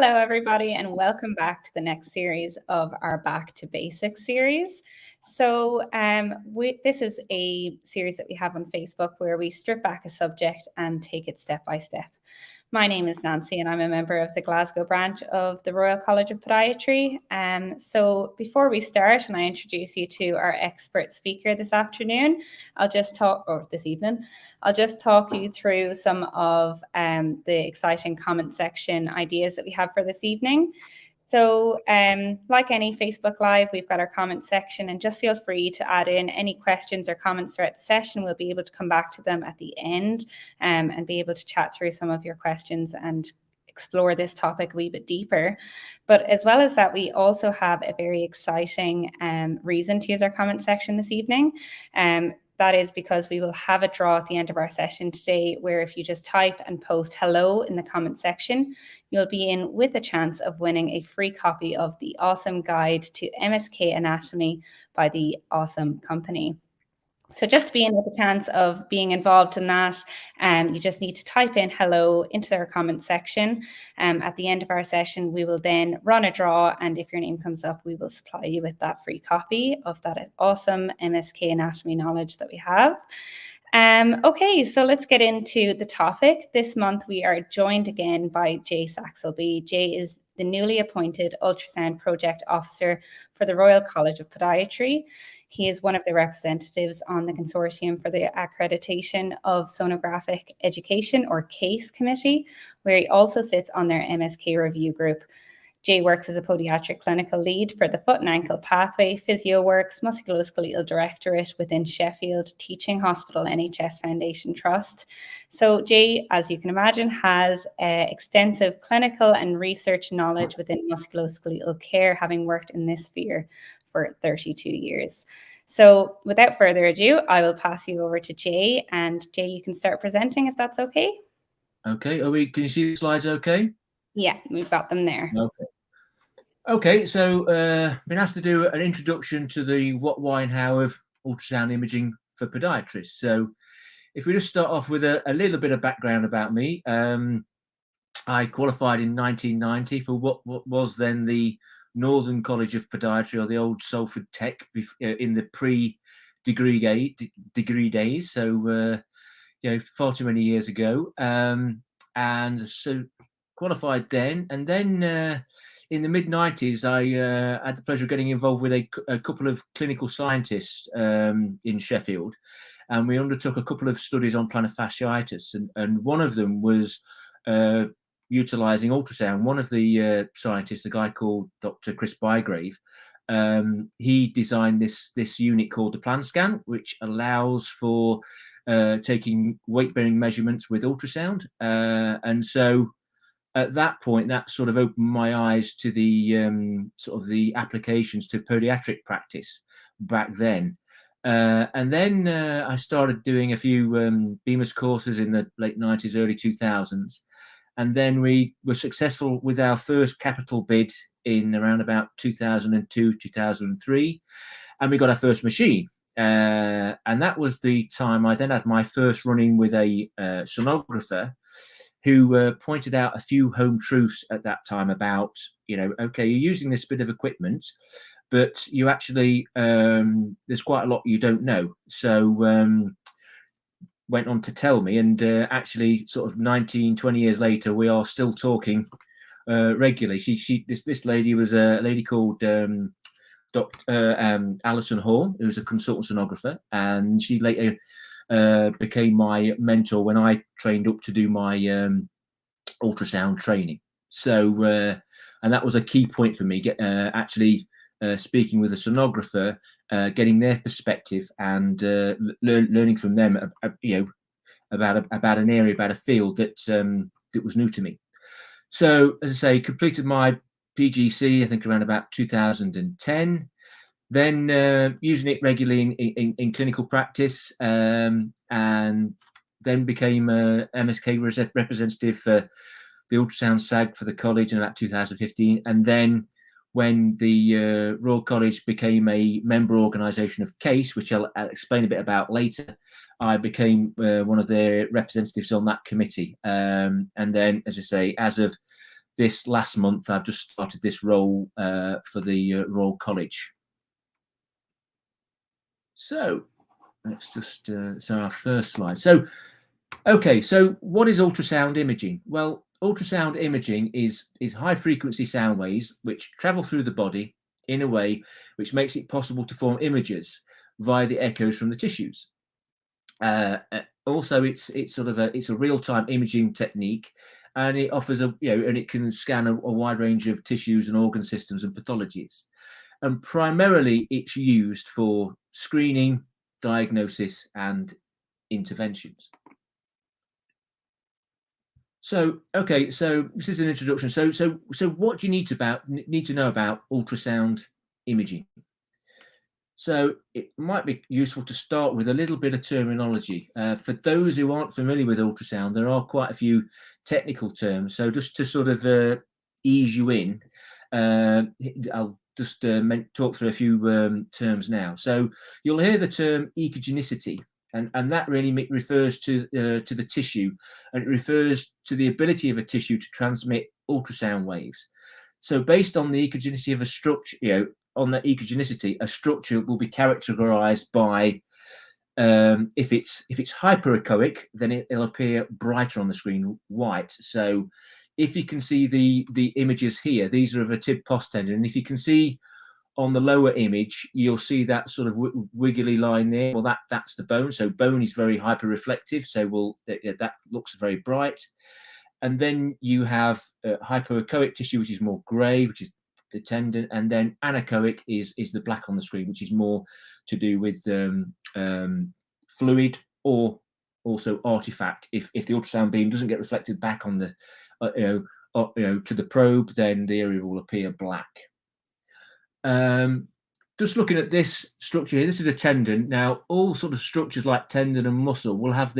Hello, everybody, and welcome back to the next series of our Back to Basics series. So this is a series that we have on Facebook where we strip back a subject and take it step by step. My name is Nancy and I'm a member of the Glasgow branch of the Royal College of Podiatry. So before we start and I introduce you to our expert speaker this afternoon, this evening, I'll just talk you through some of the exciting comment section ideas that we have for this evening. So like any Facebook Live, we've got our comment section, and just feel free to add in any questions or comments throughout the session. We'll be able to come back to them at the end and be able to chat through some of your questions and explore this topic a wee bit deeper. But as well as that, we also have a very exciting reason to use our comment section this evening. That is because we will have a draw at the end of our session today where if you just type and post hello in the comment section, you'll be in with a chance of winning a free copy of the awesome guide to MSK Anatomy by the Awesome Company. So just to be in with a chance of being involved in that, you just need to type in hello into their comment section. At the end of our session, we will then run a draw, and if your name comes up, we will supply you with that free copy of that awesome MSK anatomy knowledge that we have. Okay, so let's get into the topic. This month, we are joined again by Jai Saxelby. Jai is the newly appointed Ultrasound Project Officer for the Royal College of Podiatry. He is one of the representatives on the Consortium for the Accreditation of Sonographic Education, or CASE committee, where he also sits on their MSK review group. Jai works as a podiatric clinical lead for the Foot and Ankle Pathway, Physioworks, Musculoskeletal Directorate within Sheffield Teaching Hospital NHS Foundation Trust. So Jai, as you can imagine, has extensive clinical and research knowledge within musculoskeletal care, having worked in this sphere for 32 years. So without further ado, I will pass you over to Jai, and Jai, you can start presenting if that's okay. Okay, can you see the slides okay? Yeah, we've got them there. Okay, so been asked to do an introduction to the what, why, and how of ultrasound imaging for podiatrists. So if we just start off with a little bit of background about me, I qualified in 1990 for what was then the Northern College of Podiatry, or the old Salford Tech, in the pre-degree days. So far too many years ago, and so qualified then, and then in the mid-90s, I had the pleasure of getting involved with a couple of clinical scientists in Sheffield, and we undertook a couple of studies on plantar fasciitis, and one of them was utilising ultrasound. One of the scientists, a guy called Dr. Chris Bygrave, he designed this unit called the PlanScan, which allows for taking weight-bearing measurements with ultrasound, and so at that point, that sort of opened my eyes to the sort of the applications to podiatric practice back then. And then I started doing a few BEMAS courses in the late 90s, early 2000s. And then we were successful with our first capital bid in around about 2002, 2003. And we got our first machine. And that was the time I then had my first run-in with a sonographer who pointed out a few home truths at that time about, okay, you're using this bit of equipment, but you actually, there's quite a lot you don't know. So went on to tell me, and actually sort of 19, 20 years later, we are still talking regularly. This lady was a lady called Dr. Alison Hall, who was a consultant sonographer, and she later became my mentor when I trained up to do my ultrasound training. So, and that was a key point for me, actually speaking with a sonographer, getting their perspective and learning from them, about an area, about a field that was new to me. So, as I say, completed my PGC, I think around about 2010. Then using it regularly in clinical practice, and then became a MSK representative for the ultrasound SAG for the college in about 2015. And then when the Royal College became a member organisation of CASE, which I'll explain a bit about later, I became one of their representatives on that committee. And then, as I say, as of this last month, I've just started this role for the Royal College. So let's just, so our first slide. So, okay, so what is ultrasound imaging? Well, ultrasound imaging is high frequency sound waves which travel through the body in a way which makes it possible to form images via the echoes from the tissues. Also, it's a real-time imaging technique, and it offers and it can scan a wide range of tissues and organ systems and pathologies. And primarily, it's used for screening, diagnosis, and interventions. So, okay, so this is an introduction. So what do you need to know about ultrasound imaging? So it might be useful to start with a little bit of terminology. For those who aren't familiar with ultrasound, there are quite a few technical terms. So just to sort of ease you in, I'll just talk through a few terms now. So you'll hear the term echogenicity, and that really refers to the tissue, and it refers to the ability of a tissue to transmit ultrasound waves. So based on the echogenicity of a structure, on that echogenicity, a structure will be characterized by if it's hyperechoic, then it'll appear brighter on the screen, white. So if you can see the images here, these are of a tib pos tendon, and if you can see on the lower image, you'll see that sort of wiggly line there. Well, that's the bone. So bone is very hyperreflective, so that looks very bright. And then you have hypoechoic tissue, which is more grey, which is the tendon, and then anechoic is the black on the screen, which is more to do with fluid or also artifact. If the ultrasound beam doesn't get reflected back on the to the probe, then the area will appear black. Just looking at this structure here, this is a tendon. Now, all sort of structures like tendon and muscle will have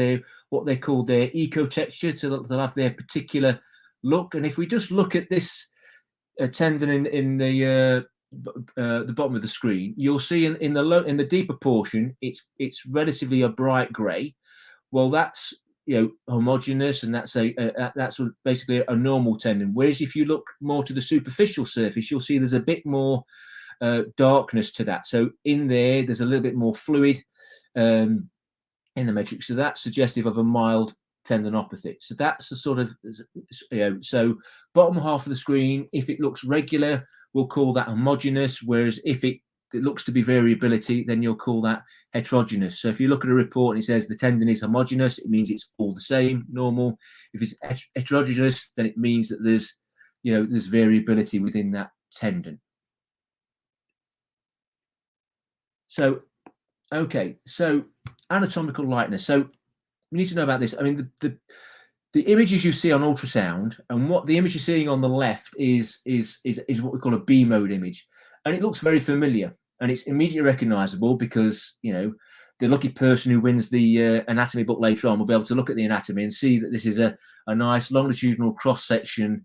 what they call their ecotexture, so they'll have their particular look. And if we just look at this tendon in the bottom of the screen, you'll see in the deeper portion, it's relatively a bright grey. Well, that's homogeneous, and that's basically a normal tendon. Whereas if you look more to the superficial surface, you'll see there's a bit more darkness to that. So there's a little bit more fluid in the matrix. So that's suggestive of a mild tendinopathy. So that's the sort of so bottom half of the screen, if it looks regular, we'll call that homogeneous. Whereas if it looks to be variability, then you'll call that heterogeneous. So if you look at a report and it says the tendon is homogeneous, it means it's all the same, normal. If it's heterogeneous, then it means that there's variability within that tendon. So, okay, so anatomical likeness. So we need to know about this. I mean, the images you see on ultrasound, and what the image you're seeing on the left is what we call a B mode image, and it looks very familiar, and it's immediately recognizable because the lucky person who wins the anatomy book later on will be able to look at the anatomy and see that this is a nice longitudinal cross section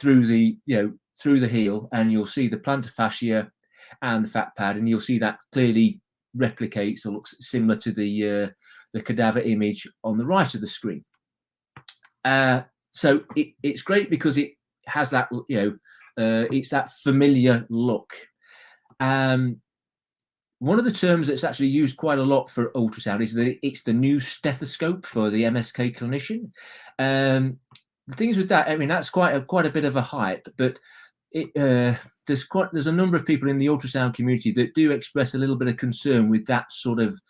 through the heel, and you'll see the plantar fascia and the fat pad, and you'll see that clearly replicates or looks similar to the cadaver image on the right of the screen. So it's great because it has that it's that familiar look. One of the terms that's actually used quite a lot for ultrasound is that it's the new stethoscope for the MSK clinician. The things with that, I mean, that's quite a bit of a hype, but there's a number of people in the ultrasound community that do express a little bit of concern with that sort of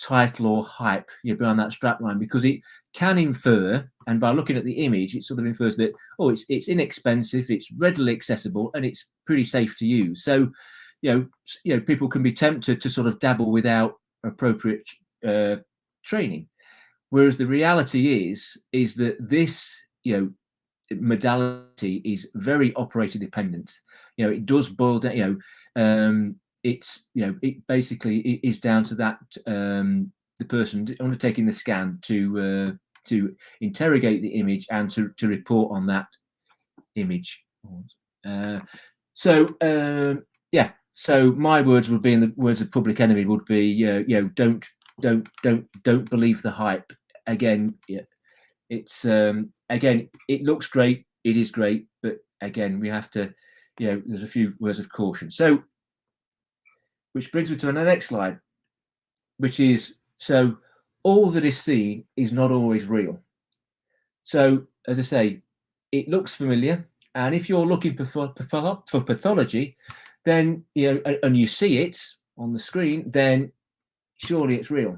title or hype behind that strapline, because it can infer, and by looking at the image, it sort of infers that it's inexpensive, it's readily accessible, and it's pretty safe to use. So people can be tempted to sort of dabble without appropriate training, whereas the reality is that this modality is very operator dependent. It does boil down. It basically is down to that the person undertaking the scan to interrogate the image and to report on that image. So my words would be, in the words of Public Enemy, would be don't believe the hype. Again, it's it looks great, it is great, but again, we have to, there's a few words of caution. So, which brings me to the next slide, which is, so all that is seen is not always real. So, as I say, it looks familiar, and if you're looking for pathology, then, and you see it on the screen, then surely it's real.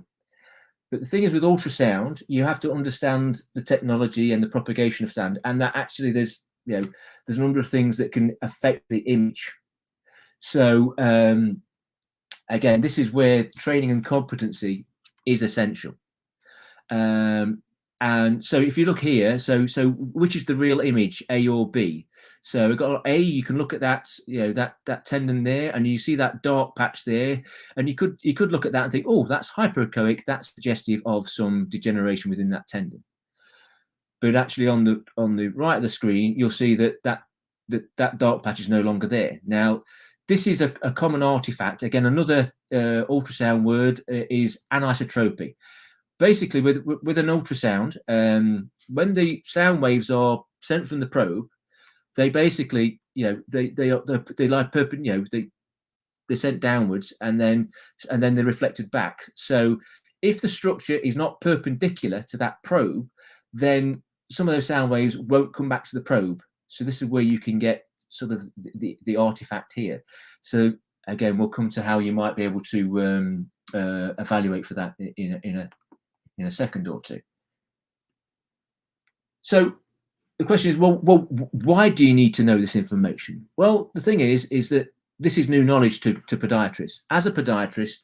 But the thing is, with ultrasound, you have to understand the technology and the propagation of sound, and that actually there's a number of things that can affect the image. So again, this is where training and competency is essential. And so if you look here, so which is the real image, A or B? So we've got A, you can look at that, that tendon there, and you see that dark patch there, and you could look at that and think, oh, that's hyperechoic, that's suggestive of some degeneration within that tendon. But actually on the right of the screen, you'll see that dark patch is no longer there. Now, this is a common artifact. Again, another ultrasound word is anisotropy. Basically, with an ultrasound, when the sound waves are sent from the probe, they basically, they lie perpendicular, they're sent downwards, and then they're reflected back. So, if the structure is not perpendicular to that probe, then some of those sound waves won't come back to the probe. So, this is where you can get sort of the artifact here. So, again, we'll come to how you might be able to evaluate for that in a second or two. So the question is, well, why do you need to know this information? Well, the thing is that this is new knowledge to podiatrists. As a podiatrist,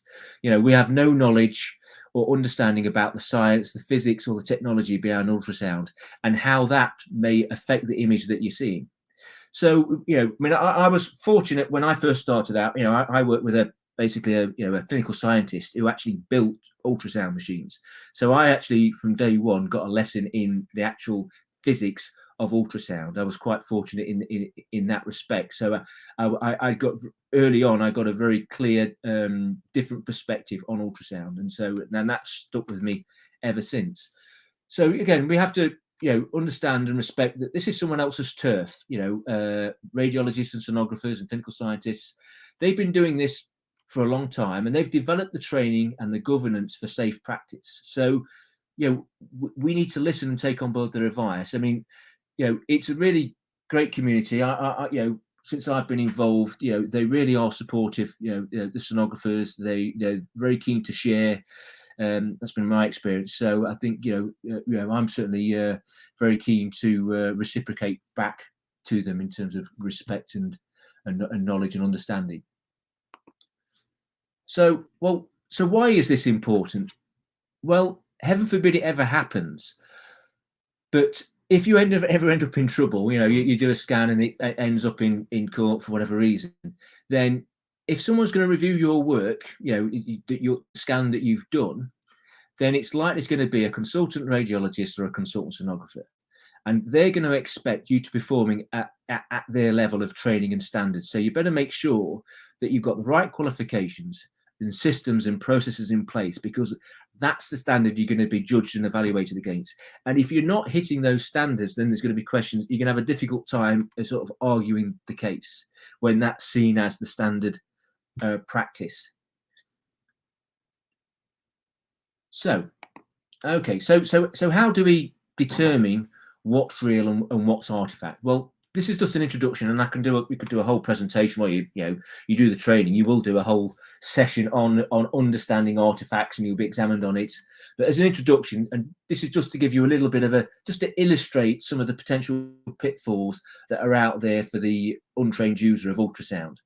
we have no knowledge or understanding about the science, the physics, or the technology behind ultrasound and how that may affect the image that you're seeing. So, I was fortunate when I first started out. I worked with basically a clinical scientist who actually built ultrasound machines. So I actually, from day one, got a lesson in the actual physics of ultrasound. I was quite fortunate in that respect. So I got early on, I got a very clear, different perspective on ultrasound, and that stuck with me ever since. So again, we have to understand and respect that this is someone else's turf. Radiologists and sonographers and clinical scientists, they've been doing this for a long time, and they've developed the training and the governance for safe practice. So, we need to listen and take on board their advice. I mean, it's a really great community. Since I've been involved, they really are supportive. The sonographers, they're very keen to share. That's been my experience. So I think, I'm certainly very keen to reciprocate back to them in terms of respect and knowledge and understanding. So why is this important? Well, heaven forbid it ever happens. But if you ever end up in trouble, you do a scan and it ends up in court for whatever reason, then if someone's going to review your work, your scan that you've done, then it's likely it's going to be a consultant radiologist or a consultant sonographer. And they're going to expect you to be performing at their level of training and standards. So you better make sure that you've got the right qualifications and systems and processes in place, because that's the standard you're going to be judged and evaluated against. And if you're not hitting those standards, then there's going to be questions. You're going to have a difficult time sort of arguing the case when that's seen as the standard practice. So, okay, so how do we determine what's real and what's artifact? Well, this is just an introduction, and we could do a whole presentation where you do the training. You will do a whole session on understanding artifacts, and you'll be examined on it. But as an introduction, and this is just to give you a little bit of just to illustrate some of the potential pitfalls that are out there for the untrained user of ultrasound.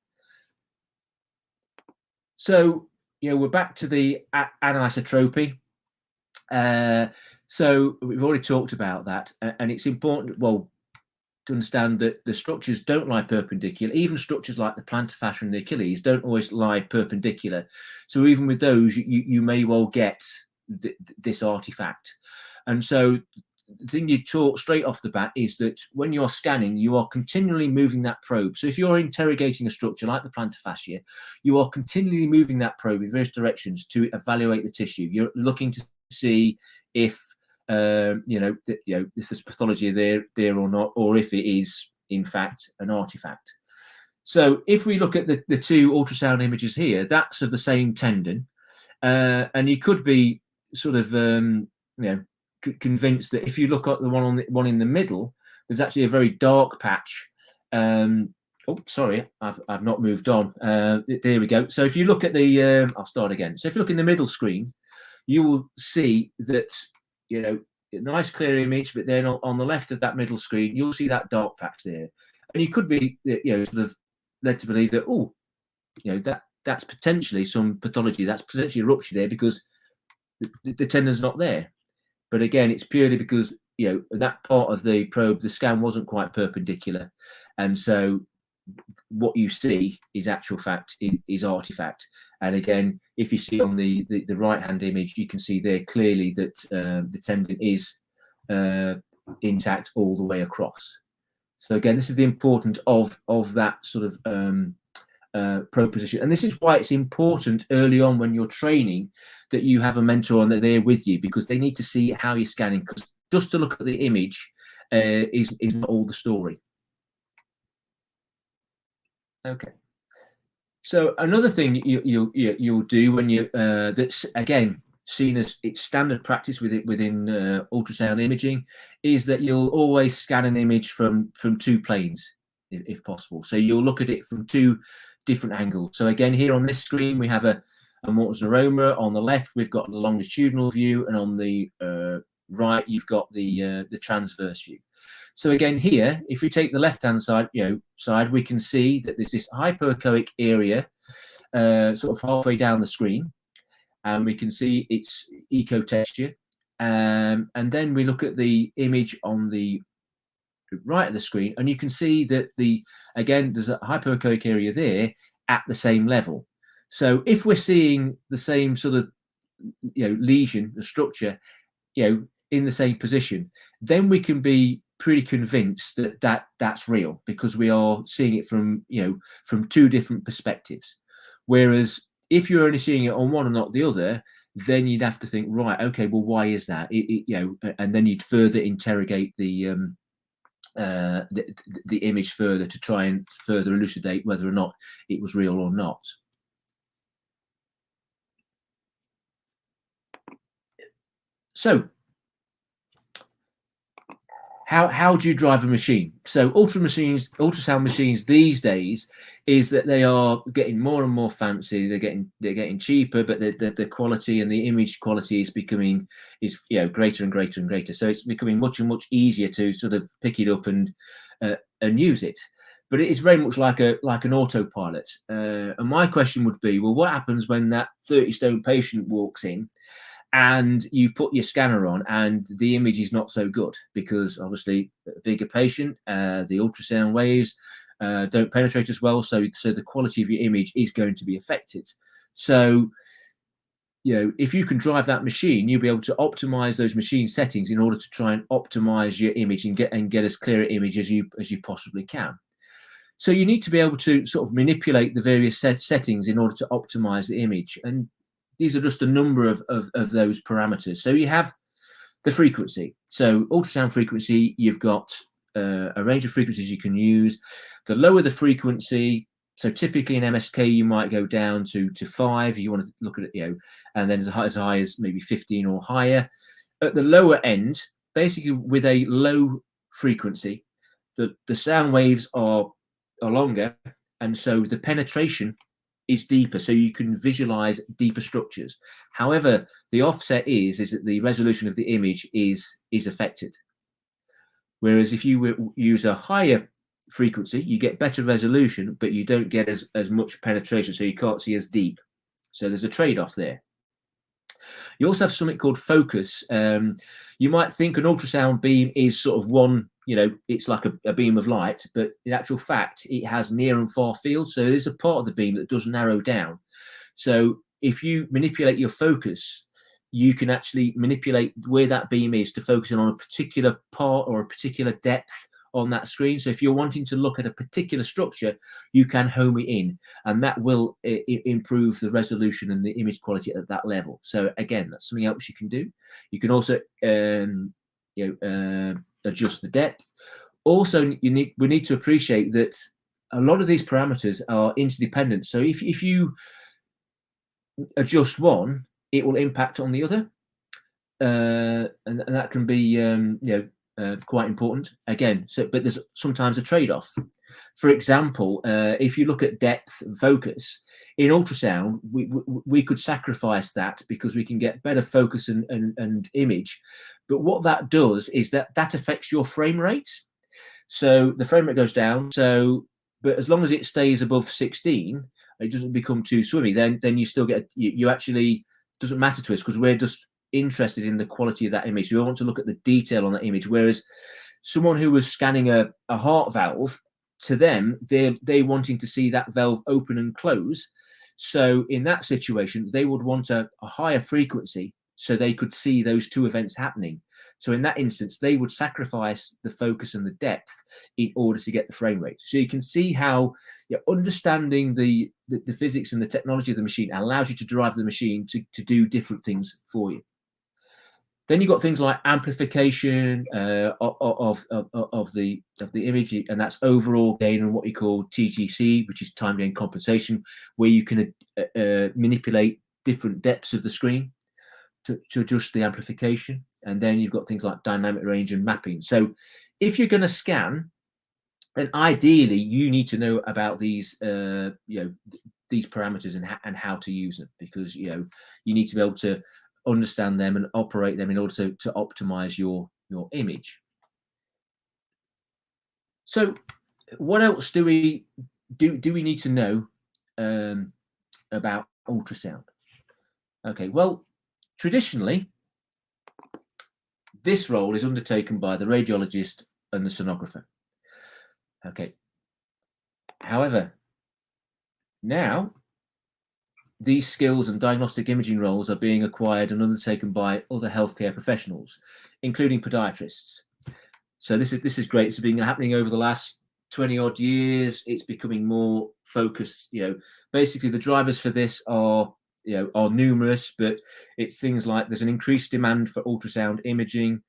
So, we're back to the anisotropy. So we've already talked about that, and it's important, to understand that the structures don't lie perpendicular. Even structures like the plantar fascia and the Achilles don't always lie perpendicular. So even with those, you may well get this artifact. And so the thing you taught straight off the bat is that when you're scanning, you are continually moving that probe. So if you're interrogating a structure like the plantar fascia, you are continually moving that probe in various directions to evaluate the tissue. You're looking to see if if there's pathology there or not, or if it is in fact an artifact. So if we look at the two ultrasound images here, that's of the same tendon, and you could be sort of convinced that if you look at the one in the middle, there's actually a very dark patch. Oh, sorry, I've not moved on. There we go. So if you look at the, I'll start again. So if you look in the middle screen, you will see that, a nice clear image, but then on the left of that middle screen, you'll see that dark patch there. And you could be, sort of led to believe that, that's potentially some pathology, that's potentially a rupture there because the tendon's not there. But again, it's purely because, that part of the probe, the scan wasn't quite perpendicular. And so what you see is actual fact, is artifact. And again, if you see on the right-hand image, you can see there clearly that the tendon is intact all the way across. So again, this is the importance of that sort of probe position. And this is why it's important early on when you're training that you have a mentor and that they're with you, because they need to see how you're scanning, because just to look at the image is not all the story. Okay. So another thing you'll do when you that's again seen as it's standard practice within ultrasound imaging is that you'll always scan an image from two planes if possible. So you'll look at it from two different angles. So again, here on this screen we have a mortise neuroma. On the left we've got the longitudinal view, and on the right you've got the transverse view. So again, here, if we take the left-hand side, we can see that there's this hypoechoic area, sort of halfway down the screen, and we can see its echo texture. And then we look at the image on the right of the screen, and you can see that again, there's a hypoechoic area there at the same level. So if we're seeing the same sort of, lesion, the structure, in the same position, then we can be pretty convinced that that's real, because we are seeing it from from two different perspectives. Whereas if you're only seeing it on one and not the other, then you'd have to think, right, okay, well, why is that? And then you'd further interrogate the image further to try and further elucidate whether or not it was real or not. So how do you drive a machine? So ultrasound machines these days is that they are getting more and more fancy. They're getting cheaper, but the quality and the image quality is becoming greater and greater and greater. So it's becoming much and much easier to sort of pick it up and use it. But it is very much like an autopilot. And my question would be, well, what happens when that 30-stone patient walks in and you put your scanner on and the image is not so good? Because obviously a bigger patient, the ultrasound waves don't penetrate as well, so the quality of your image is going to be affected. So if you can drive that machine, you'll be able to optimize those machine settings in order to try and optimize your image and get as clear an image as you possibly can. So you need to be able to sort of manipulate the various settings in order to optimize the image, and these are just a number of those parameters. So you have the frequency. So ultrasound frequency, you've got a range of frequencies you can use. The lower the frequency, so typically in MSK you might go down to 5. You want to look at it, and then as high as maybe 15 or higher. At the lower end, basically with a low frequency, the sound waves are longer, and so the penetration is deeper, so you can visualize deeper structures. However, the offset is that the resolution of the image is affected. Whereas if you use a higher frequency, you get better resolution, but you don't get as much penetration, so you can't see as deep. So there's a trade-off there. You also have something called focus. You might think an ultrasound beam is sort of one, it's like a beam of light, but in actual fact, it has near and far field. So there's a part of the beam that does narrow down. So if you manipulate your focus, you can actually manipulate where that beam is to focus in on a particular part or a particular depth on that screen. So if you're wanting to look at a particular structure, you can home it in, and that will improve the resolution and the image quality at that level. So again, that's something else you can do. You can also adjust the depth. Also, we need to appreciate that a lot of these parameters are interdependent. So if you adjust one, it will impact on the other, and that can be quite important again. So, but there's sometimes a trade-off. For example, if you look at depth and focus in ultrasound, we could sacrifice that because we can get better focus and image. But what that does is that affects your frame rate. So the frame rate goes down. So, but as long as it stays above 16, it doesn't become too swimmy. Then you still get you actually doesn't matter to us because we're just interested in the quality of that image. We want to look at the detail on that image. Whereas someone who was scanning a heart valve, to them, they're wanting to see that valve open and close. So in that situation, they would want a higher frequency so they could see those two events happening. So in that instance, they would sacrifice the focus and the depth in order to get the frame rate. So you can see how understanding the physics and the technology of the machine allows you to drive the machine to do different things for you. Then you've got things like amplification of the image, and that's overall gain and what you call TGC, which is time gain compensation, where you can manipulate different depths of the screen to adjust the amplification. And then you've got things like dynamic range and mapping. So if you're going to scan, then ideally you need to know about these these parameters and how to use them, because you need to be able to understand them and operate them in order to optimize your image. So what else do we need to know about ultrasound? Okay, well, traditionally this role is undertaken by the radiologist and the sonographer. Okay. However, now these skills and diagnostic imaging roles are being acquired and undertaken by other healthcare professionals, including podiatrists. So this is great. It's been happening over the last 20 odd years. It's becoming more focused. Basically the drivers for this are numerous, but it's things like there's an increased demand for ultrasound imaging.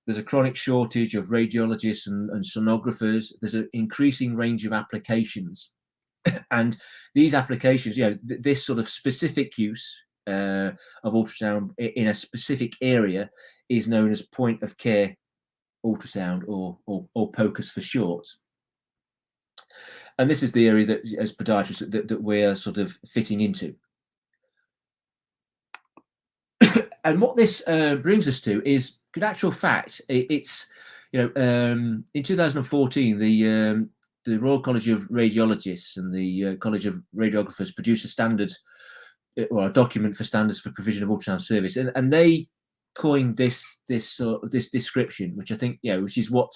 There's a chronic shortage of radiologists and sonographers. There's an increasing range of applications. And these applications, this sort of specific use of ultrasound in a specific area is known as point of care ultrasound, or POCUS for short. And this is the area that, as podiatrists, that we're sort of fitting into. And what this brings us to is, in actual fact, it's in 2014 the Royal College of Radiologists and the College of Radiographers produced a standards, or a document for standards for provision of ultrasound service, and they coined this description, which I think which is what,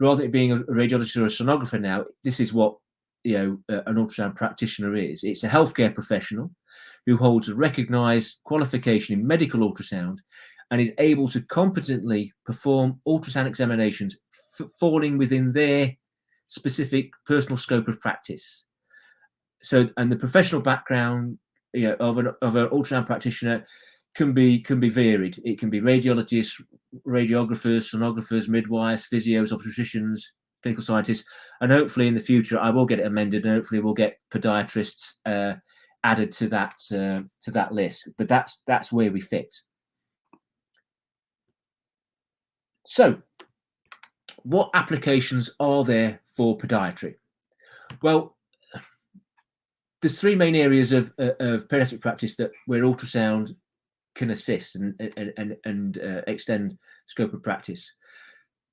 rather than it being a radiologist or a sonographer now, this is what an ultrasound practitioner is. It's a healthcare professional who holds a recognised qualification in medical ultrasound and is able to competently perform ultrasound examinations falling within their specific personal scope of practice. So, and the professional background of an ultrasound practitioner can be varied. It can be radiologists, radiographers, sonographers, midwives, physios, obstetricians, clinical scientists, and hopefully in the future I will get it amended, and hopefully we'll get podiatrists added to that list. But that's where we fit. So, what applications are there for podiatry? Well, there's three main areas of pediatric practice where ultrasound can assist and extend scope of practice,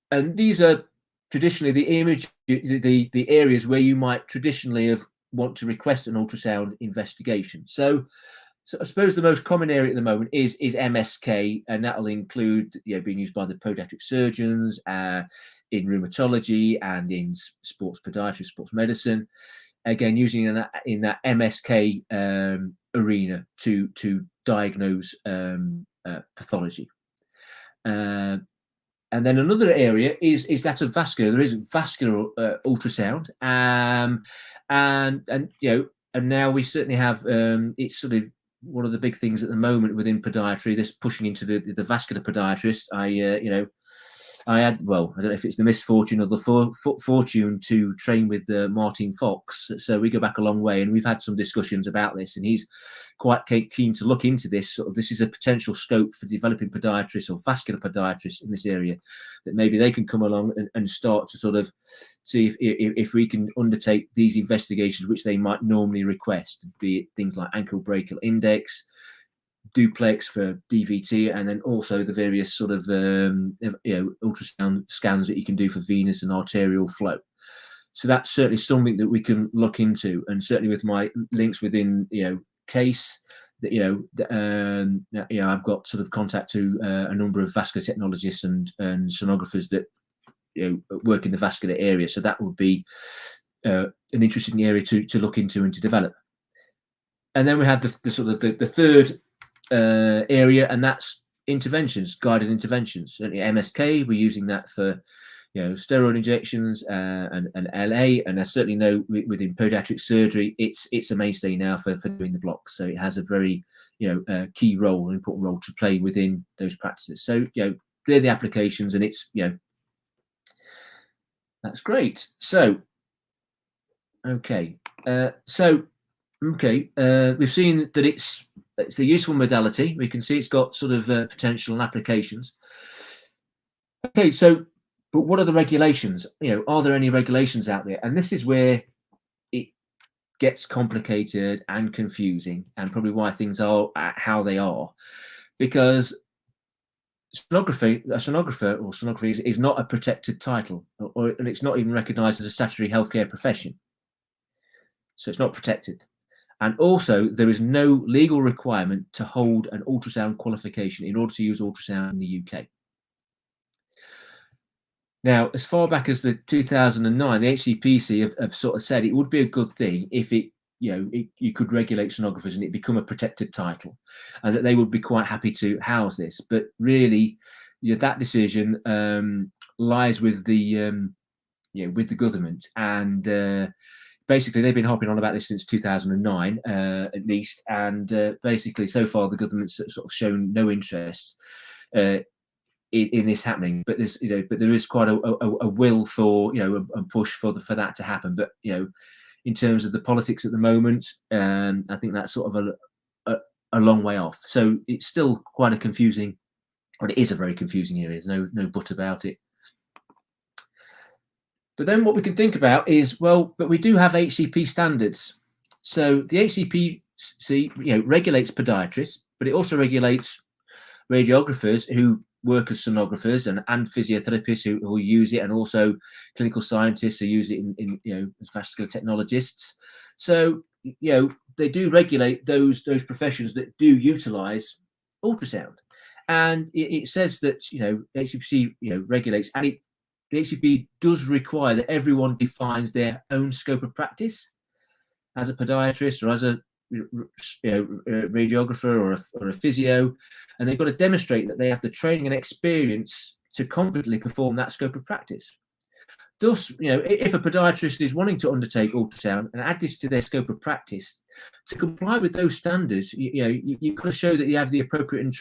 and these are traditionally the areas where you might traditionally want to request an ultrasound investigation. So I suppose the most common area at the moment is MSK, and that will include being used by the podiatric surgeons in rheumatology and in sports podiatry, sports medicine. Again, using in that MSK arena to diagnose pathology. And then another area is that of vascular. There is vascular ultrasound, and now we certainly have it's sort of one of the big things at the moment within podiatry. This pushing into the vascular podiatrist. I had, well, I don't know if it's the misfortune or the fortune to train with Martin Fox. So we go back a long way, and we've had some discussions about this, and he's quite keen to look into this. Sort of, this is a potential scope for developing podiatrists or vascular podiatrists in this area, that maybe they can come along and start to sort of see if we can undertake these investigations, which they might normally request, be it things like ankle brachial index, duplex for DVT, and then also the various sort of ultrasound scans that you can do for venous and arterial flow. So that's certainly something that we can look into, and certainly with my links within case that I've got sort of contact to a number of vascular technologists and sonographers that work in the vascular area. So that would be an interesting area to look into and to develop. And then we have the sort of the third area, and that's interventions, guided interventions. Certainly MSK, we're using that for steroid injections and LA, and I certainly know within podiatric surgery it's a mainstay now for doing the blocks. So it has a very key role, an important role to play within those practices. So clear the applications, and it's that's great. So okay, we've seen that it's a useful modality. We can see it's got sort of potential and applications. Okay, so but what are the regulations? Are there any regulations out there? And this is where it gets complicated and confusing, and probably why things are how they are, because sonography is not a protected title, and it's not even recognised as a statutory healthcare profession. So it's not protected. And also, there is no legal requirement to hold an ultrasound qualification in order to use ultrasound in the UK. Now, as far back as the 2009, the HCPC have sort of said it would be a good thing if you could regulate sonographers and it become a protected title, and that they would be quite happy to house this. But really, that decision lies with the government, and basically they've been hopping on about this since 2009 at least, and basically so far the government's sort of shown no interest in this happening. But there's there is quite a will for a push for that to happen. But in terms of the politics at the moment, I think that's sort of a long way off. So it's still quite a confusing, or it is a very confusing area. There's no but about it. But then what we can think about is, well, but we do have HCP standards. So the HCPC, regulates podiatrists, but it also regulates radiographers who work as sonographers and physiotherapists who use it, and also clinical scientists who use it in as vascular technologists. So they do regulate those professions that do utilize ultrasound, and it says that HCPC regulates, and the HCP does require that everyone defines their own scope of practice as a podiatrist or as a radiographer or a physio, and they've got to demonstrate that they have the training and experience to competently perform that scope of practice. Thus, if a podiatrist is wanting to undertake ultrasound and add this to their scope of practice, to comply with those standards, you've got to show that you have the appropriate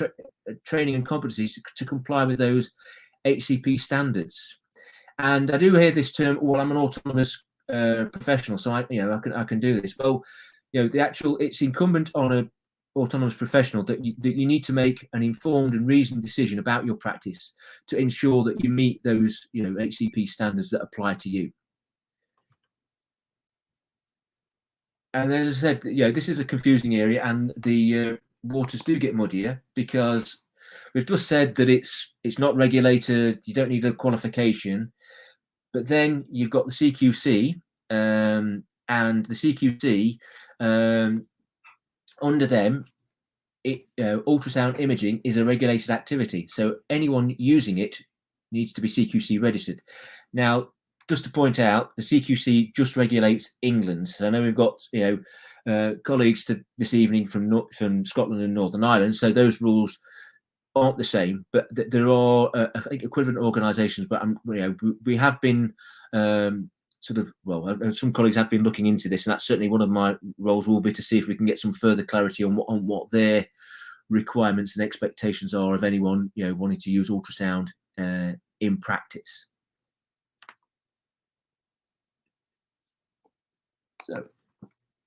training and competencies to comply with those HCP standards. And I do hear this term, well, I'm an autonomous professional, so I can do this. Well, it's incumbent on an autonomous professional that you need to make an informed and reasoned decision about your practice to ensure that you meet those HCP standards that apply to you. And as I said, this is a confusing area, and the waters do get muddier, because we've just said that it's not regulated, you don't need a qualification. But then you've got the CQC, and the CQC, under them, ultrasound imaging is a regulated activity. So anyone using it needs to be CQC registered. Now, just to point out, the CQC just regulates England. So I know we've got colleagues this evening from Scotland and Northern Ireland. So those rules aren't the same, but there are I think equivalent organisations. But we have been some colleagues have been looking into this, and that's certainly one of my roles will be to see if we can get some further clarity on what their requirements and expectations are of anyone wanting to use ultrasound in practice.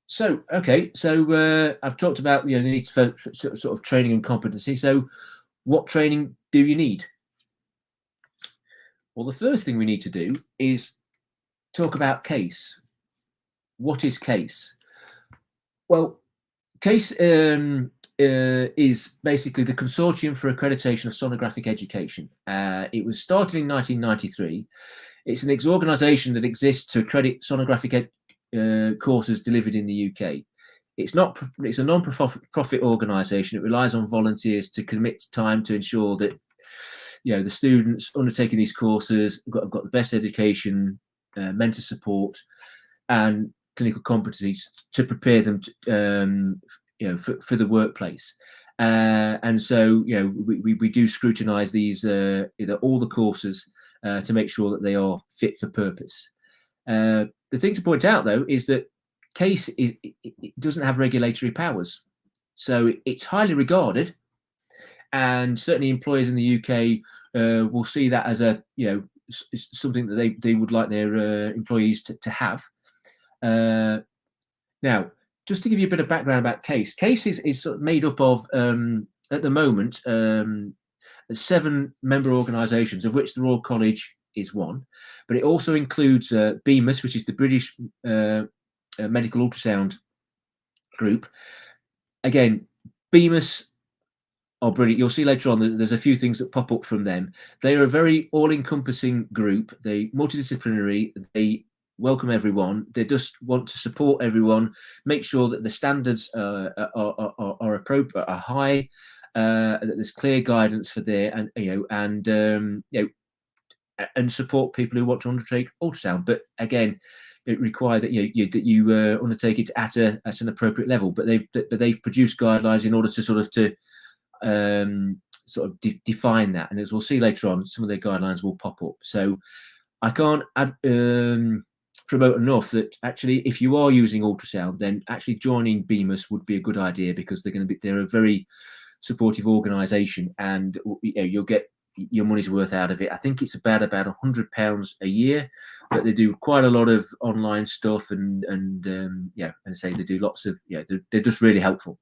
So I've talked about the needs for sort of training and competency. So what training do you need? Well, the first thing we need to do is talk about CASE. What is CASE? Well, CASE is basically the Consortium for Accreditation of Sonographic Education. It was started in 1993. It's an organisation that exists to accredit sonographic courses delivered in the UK. It's a non-profit organisation. It relies on volunteers to commit time to ensure that the students undertaking these courses have got the best education, mentor support, and clinical competencies to prepare them to, for the workplace. And so we do scrutinise these all the courses to make sure that they are fit for purpose. The thing to point out, though, is that CASE it doesn't have regulatory powers, so it's highly regarded, and certainly employers in the UK will see that as something that they would like their employees to have. Now, just to give you a bit of background about CASE, CASE is sort of made up of at the moment 7 member organisations, of which the Royal College is one, but it also includes BMUS, which is the British Medical Ultrasound Group. Again, BMUS are brilliant. You'll see later on there's a few things that pop up from them. They are a very all-encompassing group. They're multidisciplinary. They welcome everyone. They just want to support everyone, make sure that the standards are appropriate, are high, that there's clear guidance for there, and support people who want to undertake ultrasound. But again, it requires that you undertake it at an appropriate level. But they've produced guidelines in order to define that. And as we'll see later on, some of their guidelines will pop up. So I can't promote enough that actually, if you are using ultrasound, then actually joining BMUS would be a good idea, because they're a very supportive organisation, and you'll get your money's worth out of it. I think it's about £100 a year, but they do quite a lot of online stuff, and say they do lots of they're just really helpful.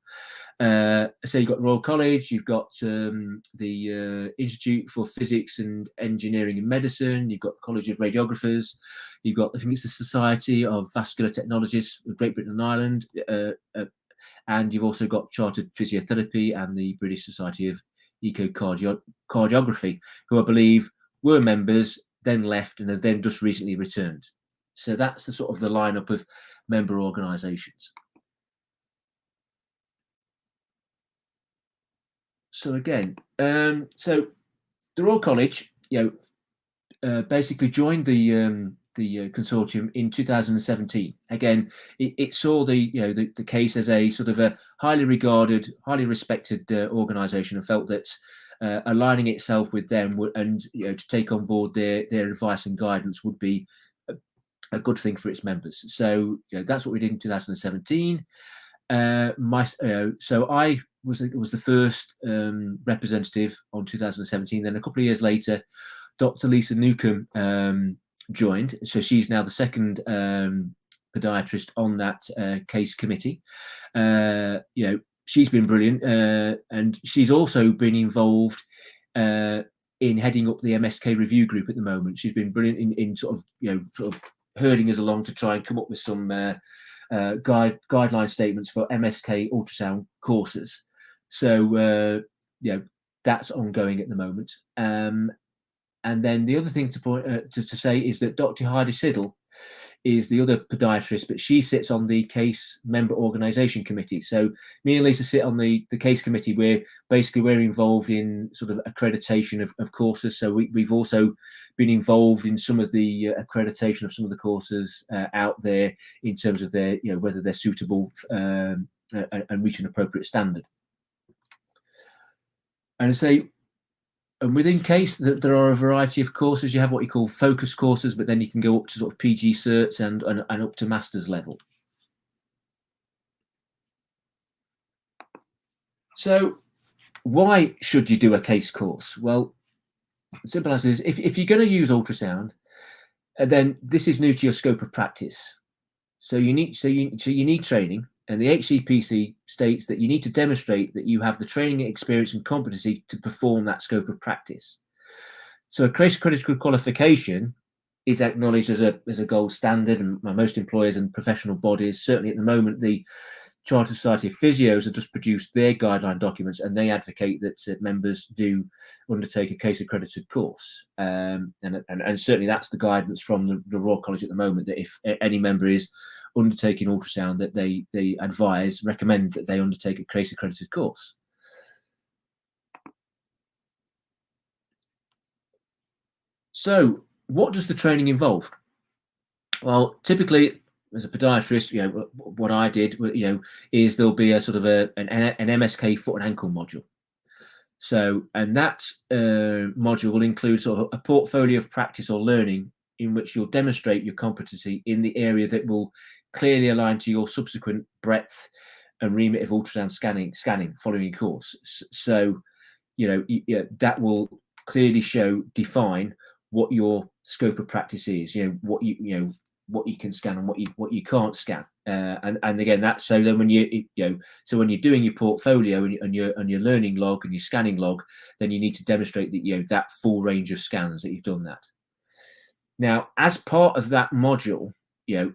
So you've got Royal College, you've got the Institute for Physics and Engineering and Medicine, you've got the College of Radiographers, you've got, I think it's the Society of Vascular Technologists of Great Britain and Ireland, and you've also got Chartered Physiotherapy and the British Society of Echocardiography, who I believe were members, then left, and have then just recently returned. So that's the sort of the lineup of member organisations. So again, so the Royal College, basically joined the consortium in 2017. Again, it saw the CASE as a sort of a highly regarded, highly respected organisation, and felt that aligning itself with them and to take on board their advice and guidance would be a good thing for its members. So that's what we did in 2017. So I was the first representative on 2017. Then a couple of years later, Dr. Lisa Newcomb joined. So she's now the second podiatrist on that CASE committee. She's been brilliant, and she's also been involved in heading up the MSK review group at the moment. She's been brilliant in sort of herding us along to try and come up with some guideline statements for MSK ultrasound courses. So that's ongoing at the moment. And then the other thing to say is that Dr. Heidi Siddle is the other podiatrist, but she sits on the CASE member organisation committee. So me and Lisa sit on the CASE committee, where basically we're involved in sort of accreditation of courses. So we've also been involved in some of the accreditation of some of the courses out there, in terms of their whether they're suitable and reach an appropriate standard. And I say And within case, there are a variety of courses. You have what you call focus courses, but then you can go up to sort of PG certs and up to master's level. So why should you do a case course? Well, simple answer is if you're going to use ultrasound, then this is new to your scope of practice. So you need training, and the HCPC states that you need to demonstrate that you have the training, experience, and competency to perform that scope of practice. So a case accredited qualification is acknowledged as a gold standard, and most employers and professional bodies, certainly at the moment, the Chartered Society of Physios have just produced their guideline documents, and they advocate that members do undertake a case accredited course. And certainly that's the guidance from the Royal College at the moment, that if any member is undertaking ultrasound, that they recommend that they undertake a case accredited course. So what does the training involve? Well, typically, as a podiatrist, what I did, is there'll be a sort of an MSK foot and ankle module. So, and that module will include sort of a portfolio of practice or learning in which you'll demonstrate your competency in the area that will clearly align to your subsequent breadth and remit of ultrasound scanning following your course. So, that will clearly define what your scope of practice is. What you can scan and what you can't scan. And again, that's so then when when you're doing your portfolio and your learning log and your scanning log, then you need to demonstrate that that full range of scans that you've done that. Now, as part of that module, you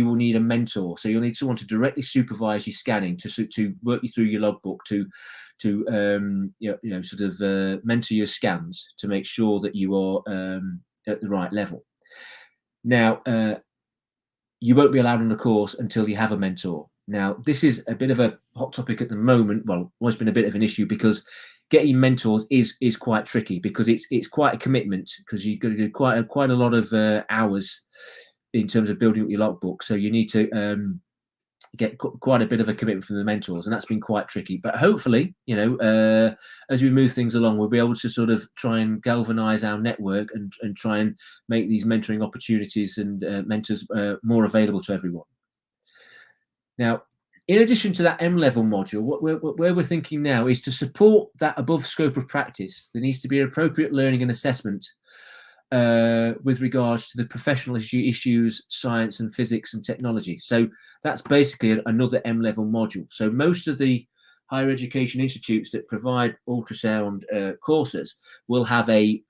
will need a mentor. So you'll need someone to directly supervise your scanning, to work you through your logbook, to mentor your scans to make sure that you are at the right level. Now, you won't be allowed on the course until you have a mentor. Now, this is a bit of a hot topic at the moment. Well, always been a bit of an issue, because getting mentors is quite tricky, because it's quite a commitment, because you've got to do quite a lot of hours in terms of building up your logbook. So you need to get quite a bit of a commitment from the mentors, and that's been quite tricky. But hopefully, as we move things along, we'll be able to sort of try and galvanize our network and try and make these mentoring opportunities and mentors more available to everyone. Now, in addition to that M-level module, where we're thinking now is to support that above scope of practice. There needs to be appropriate learning and assessment with regards to the professional issues, science and physics and technology. So that's basically another M-level module. So most of the higher education institutes that provide ultrasound courses will have a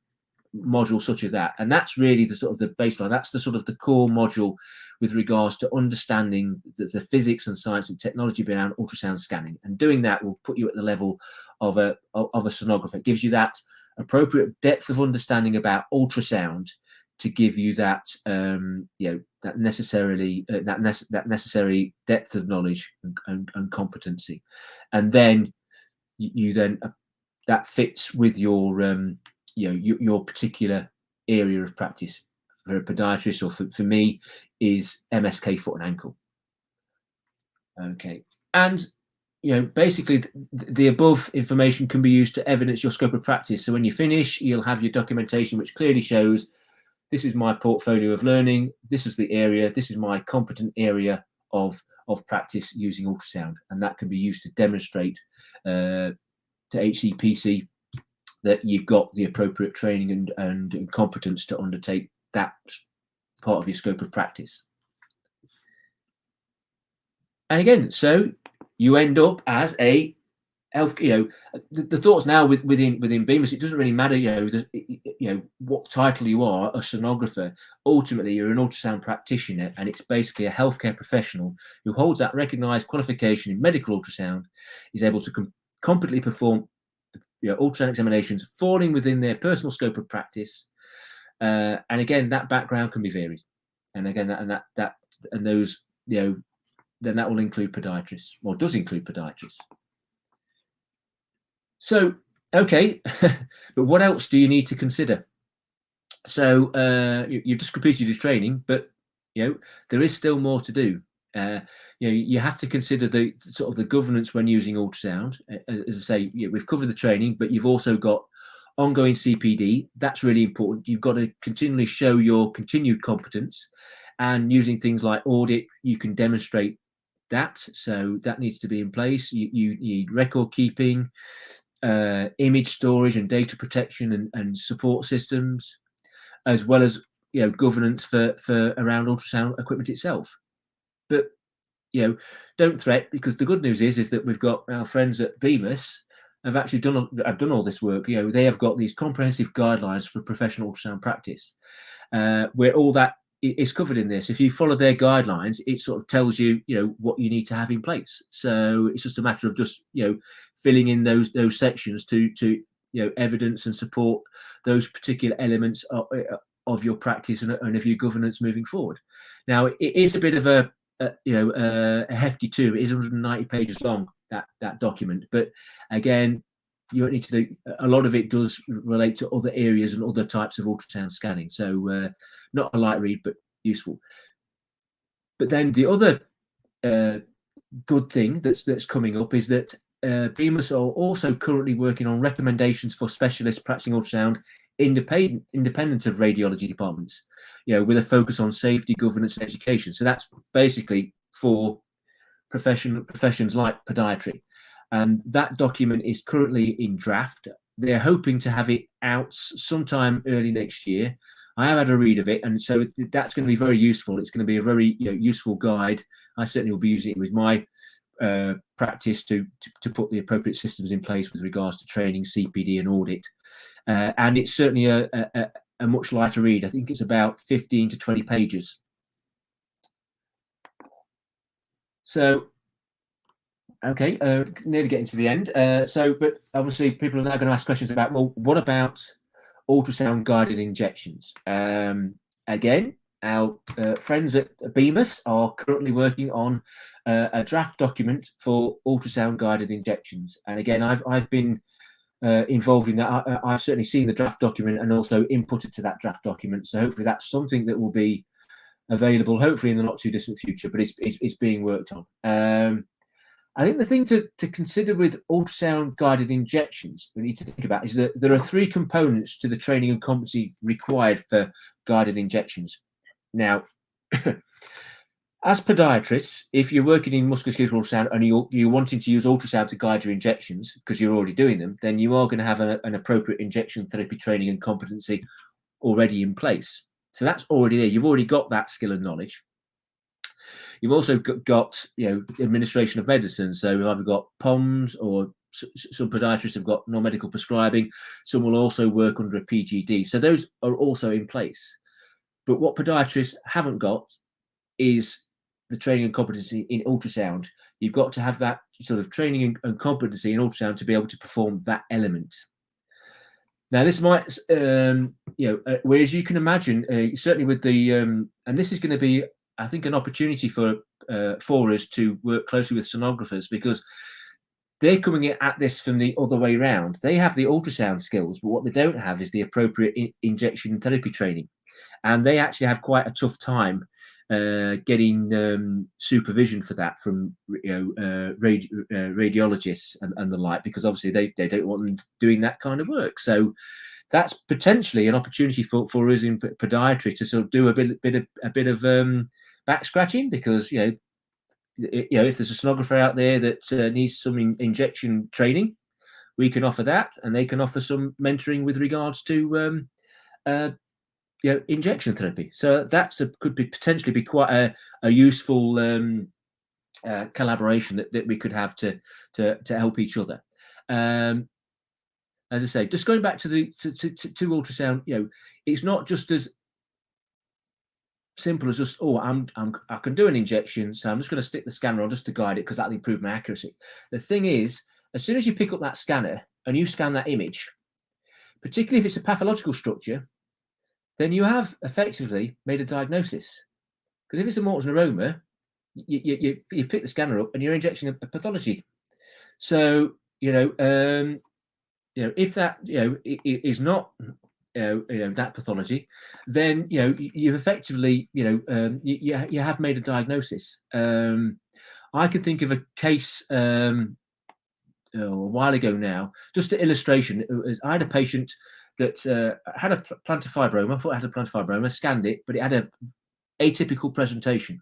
module such as that, and that's really the sort of the baseline. That's the sort of the core module with regards to understanding the physics and science and technology behind ultrasound scanning, and doing that will put you at the level of a sonographer. It gives you that appropriate depth of understanding about ultrasound to give you that that necessary depth of knowledge and competency, and then you then that fits with your your particular area of practice. For a podiatrist, or for me, is MSK foot and ankle. Okay, and basically the above information can be used to evidence your scope of practice. So when you finish, you'll have your documentation which clearly shows, this is my portfolio of learning, this is the area, this is my competent area of practice using ultrasound, and that can be used to demonstrate to HCPC that you've got the appropriate training and competence to undertake that part of your scope of practice. And again, so you end up as a health. The thoughts now within BEMIS, it doesn't really matter. What title you are, a sonographer. Ultimately, you're an ultrasound practitioner, and it's basically a healthcare professional who holds that recognised qualification in medical ultrasound, is able to competently perform ultrasound examinations falling within their personal scope of practice. And again, that background can be varied, and again, then that will include podiatrists, or does include podiatrists. So, okay, but what else do you need to consider? So you've just completed your training, but there is still more to do. You have to consider the sort of the governance when using ultrasound. As I say, we've covered the training, but you've also got ongoing CPD. That's really important. You've got to continually show your continued competence, and using things like audit, you can demonstrate that. So that needs to be in place. You need record keeping, image storage and data protection and support systems, as well as governance for around ultrasound equipment itself. But don't fret, because the good news is that we've got our friends at Bemis have actually done all this work. They have got these comprehensive guidelines for professional ultrasound practice, where all that is covered in this. If you follow their guidelines, it sort of tells you what you need to have in place. So it's just a matter of just filling in those sections to evidence and support those particular elements of your practice and of your governance moving forward. Now, it is a bit of a hefty too. It is 190 pages long, that document, but again, you don't need to do a lot of it. Does relate to other areas and other types of ultrasound scanning, so not a light read, but useful. But then the other good thing that's coming up is that Bemis are also currently working on recommendations for specialists practicing ultrasound independent of radiology departments, with a focus on safety, governance, and education. So that's basically for professions like podiatry. And that document is currently in draft. They're hoping to have it out sometime early next year. I have had a read of it, and so that's going to be very useful. It's going to be a very useful guide. I certainly will be using it with my practice to put the appropriate systems in place with regards to training, CPD, and audit. And it's certainly a much lighter read. I think it's about 15 to 20 pages. So, okay, nearly getting to the end. But obviously people are now going to ask questions about, well, what about ultrasound guided injections? Again, our friends at Bemis are currently working on a draft document for ultrasound guided injections. And again, I've been involved in that. I've certainly seen the draft document and also inputted to that draft document. So hopefully that's something that will be available, hopefully in the not too distant future, but it's being worked on. I think the thing to consider with ultrasound guided injections we need to think about is that there are 3 components to the training and competency required for guided injections. Now, as podiatrists, if you're working in musculoskeletal ultrasound and you're wanting to use ultrasound to guide your injections because you're already doing them, then you are going to have an appropriate injection therapy training and competency already in place. So that's already there. You've already got that skill and knowledge. You've also got administration of medicine. So we've either got POMs, or some podiatrists have got non-medical prescribing. Some will also work under a PGD. So those are also in place. But what podiatrists haven't got is the training and competency in ultrasound. You've got to have that sort of training and competency in ultrasound to be able to perform that element. Now, this might, whereas you can imagine, certainly with the, and this is going to be, I think, an opportunity for us to work closely with sonographers, because they're coming at this from the other way around. They have the ultrasound skills, but what they don't have is the appropriate injection therapy training. And they actually have quite a tough time getting supervision for that from radiologists and the like, because obviously they don't want them doing that kind of work. So that's potentially an opportunity for us in podiatry to sort of do a bit of back scratching, because if there's a sonographer out there that needs some injection training, we can offer that, and they can offer some mentoring with regards to injection therapy. So that's could potentially be quite a useful collaboration that we could have to help each other. As I say, just going back to the to ultrasound, it's not just as simple as just, I can do an injection, so I'm just going to stick the scanner on just to guide it because that'll improve my accuracy. The thing is, as soon as you pick up that scanner and you scan that image, particularly if it's a pathological structure, then you have effectively made a diagnosis. Because if it's a mortals neuroma, you pick the scanner up and you're injecting a pathology. So if that is not that pathology, then you've effectively you have made a diagnosis. I can think of a case a while ago now, just an illustration. I had a patient that had a plantar fibroma. I thought it had a plantar fibroma. Scanned it, but it had a atypical presentation.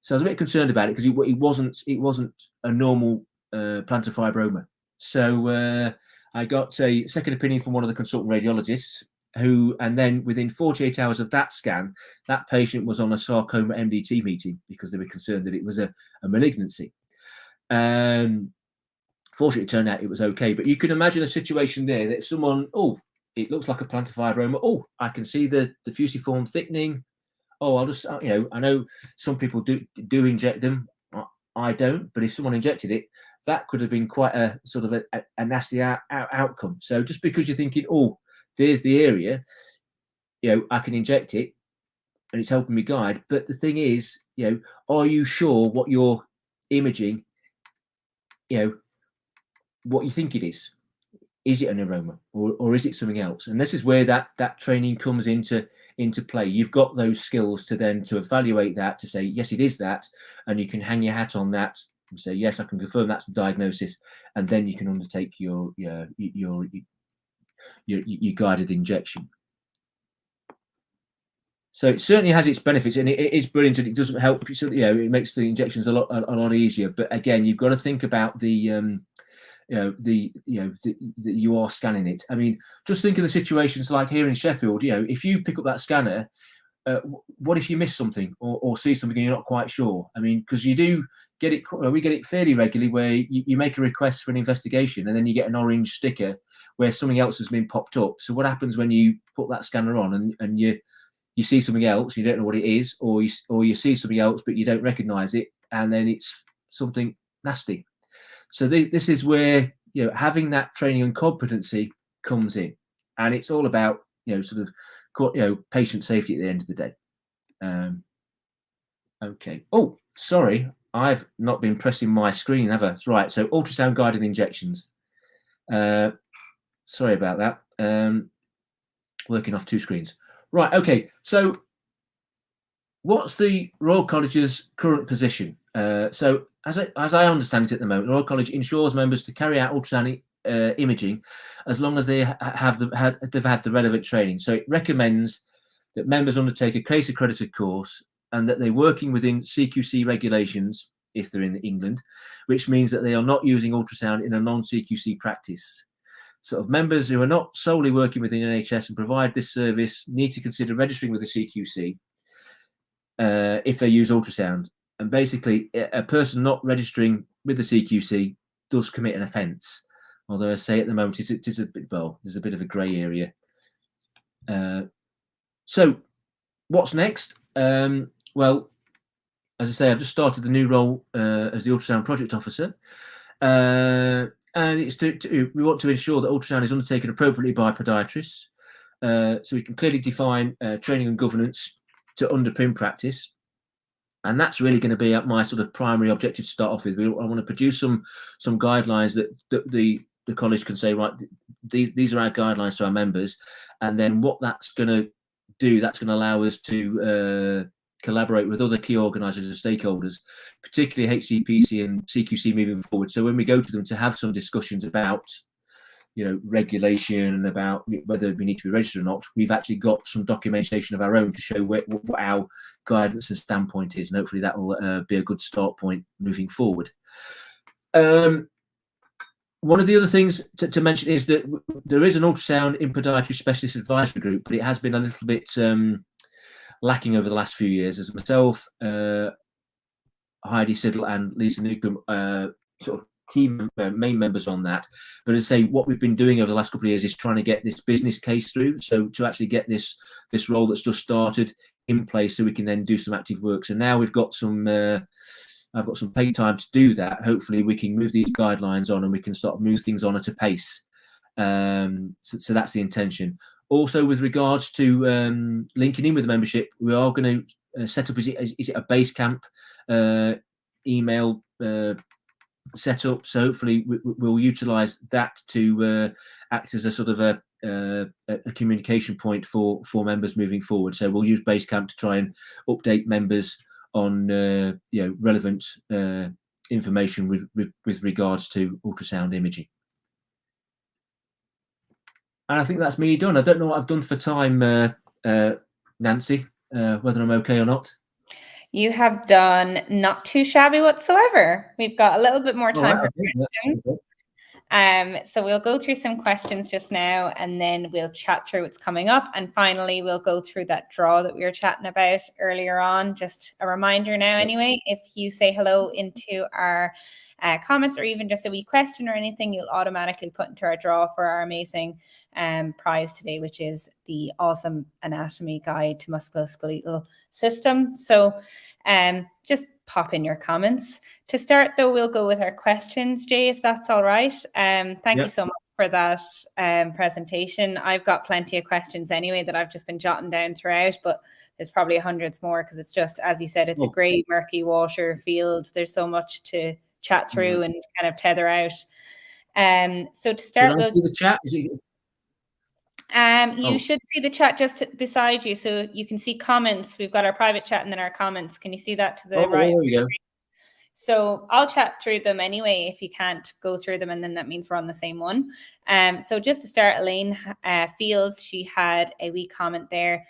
So I was a bit concerned about it because it wasn't a normal plantar fibroma. So I got a second opinion from one of the consultant radiologists, and then within 48 hours of that scan, that patient was on a sarcoma MDT meeting because they were concerned that it was a malignancy. Fortunately, it turned out it was okay. But you can imagine a situation there that if someone, it looks like a plantar fibroma. I can see the fusiform thickening. I'll just, I know some people do inject them. I don't, but if someone injected it, that could have been quite a sort of a nasty outcome. So just because you're thinking, there's the area, I can inject it and it's helping me guide. But the thing is, are you sure what you're imaging, what you think it is? Is it a neuroma or is it something else? And this is where that training comes into play. You've got those skills to evaluate that, to say, yes, it is that, and you can hang your hat on that and say, yes, I can confirm that's the diagnosis, and then you can undertake your guided injection. So it certainly has its benefits, and it is brilliant, and it doesn't help. So it makes the injections a lot easier. But again, you've got to think about that you are scanning it. I mean, just think of the situations like here in Sheffield. If you pick up that scanner, what if you miss something or see something and you're not quite sure? I mean, because you do get it, we get it fairly regularly, where you make a request for an investigation and then you get an orange sticker where something else has been popped up. So what happens when you put that scanner on and you see something else, you don't know what it is, or you see something else but you don't recognize it, and then it's something nasty. So this is where having that training and competency comes in, and it's all about patient safety at the end of the day. Okay. Oh, sorry, I've not been pressing my screen, have I? Right. So ultrasound guided injections. Sorry about that. Working off two screens. Right. Okay. So what's the Royal College's current position? So as I understand it at the moment, the Royal College ensures members to carry out ultrasound imaging as long as they've had the relevant training. So it recommends that members undertake a case accredited course and that they're working within CQC regulations if they're in England, which means that they are not using ultrasound in a non-CQC practice. Sort of members who are not solely working within NHS and provide this service need to consider registering with the CQC if they use ultrasound. And basically, a person not registering with the CQC does commit an offence. Although I say at the moment there's a bit of a grey area. So what's next? Well, as I say, I've just started the new role as the Ultrasound Project Officer. And it's we want to ensure that ultrasound is undertaken appropriately by podiatrists, so we can clearly define training and governance to underpin practice. And that's really going to be my sort of primary objective to start off with. I want to produce some guidelines that the college can say, right, these are our guidelines to our members, and then what that's going to do, that's going to allow us to collaborate with other key organisers and stakeholders, particularly HCPC and CQC moving forward. So when we go to them to have some discussions about, regulation and about whether we need to be registered or not, we've actually got some documentation of our own to show what our guidance and standpoint is, and hopefully that will be a good start point moving forward. One of the other things to mention is that there is an ultrasound in podiatry specialist advisory group, but it has been a little bit lacking over the last few years, as myself, Heidi Siddle and Lisa Newcomb sort of key main members on that. But as I say, what we've been doing over the last couple of years is trying to get this business case through, so to actually get this role that's just started in place so we can then do some active work. So now we've got some I've got some paid time to do that. Hopefully we can move these guidelines on and we can start move things on at a pace. So that's the intention. Also, with regards to linking in with the membership, we are going to set up, is it a Basecamp email setup? So hopefully we'll utilise that to act as a sort of a a communication point for members moving forward. So we'll use Basecamp to try and update members on relevant information with regards to ultrasound imaging. And I think that's me done. I don't know what I've done for time, Nancy, whether I'm okay or not. You have done not too shabby whatsoever. We've got a little bit more time for questions. So we'll go through some questions just now, and then we'll chat through what's coming up. And finally, we'll go through that draw that we were chatting about earlier on. Just a reminder now, anyway, if you say hello into our comments, or even just a wee question or anything, you'll automatically put into our draw for our amazing prize today, which is the awesome anatomy guide to musculoskeletal system. So just pop in your comments. To start, though, we'll go with our questions, Jay, if that's all right. Thank you so much for that presentation. I've got plenty of questions anyway that I've just been jotting down throughout, but there's probably hundreds more, because it's just, as you said, it's a grey, murky water field. There's so much to chat through and kind of tether out. So to start, we'll see the chat. You should see the chat just beside you, so you can see comments. We've got our private chat and then our comments. Can you see that to the right? There we go. So I'll chat through them anyway if you can't go through them, and then that means we're on the same one. So just to start, Elaine Fields, she had a wee comment there,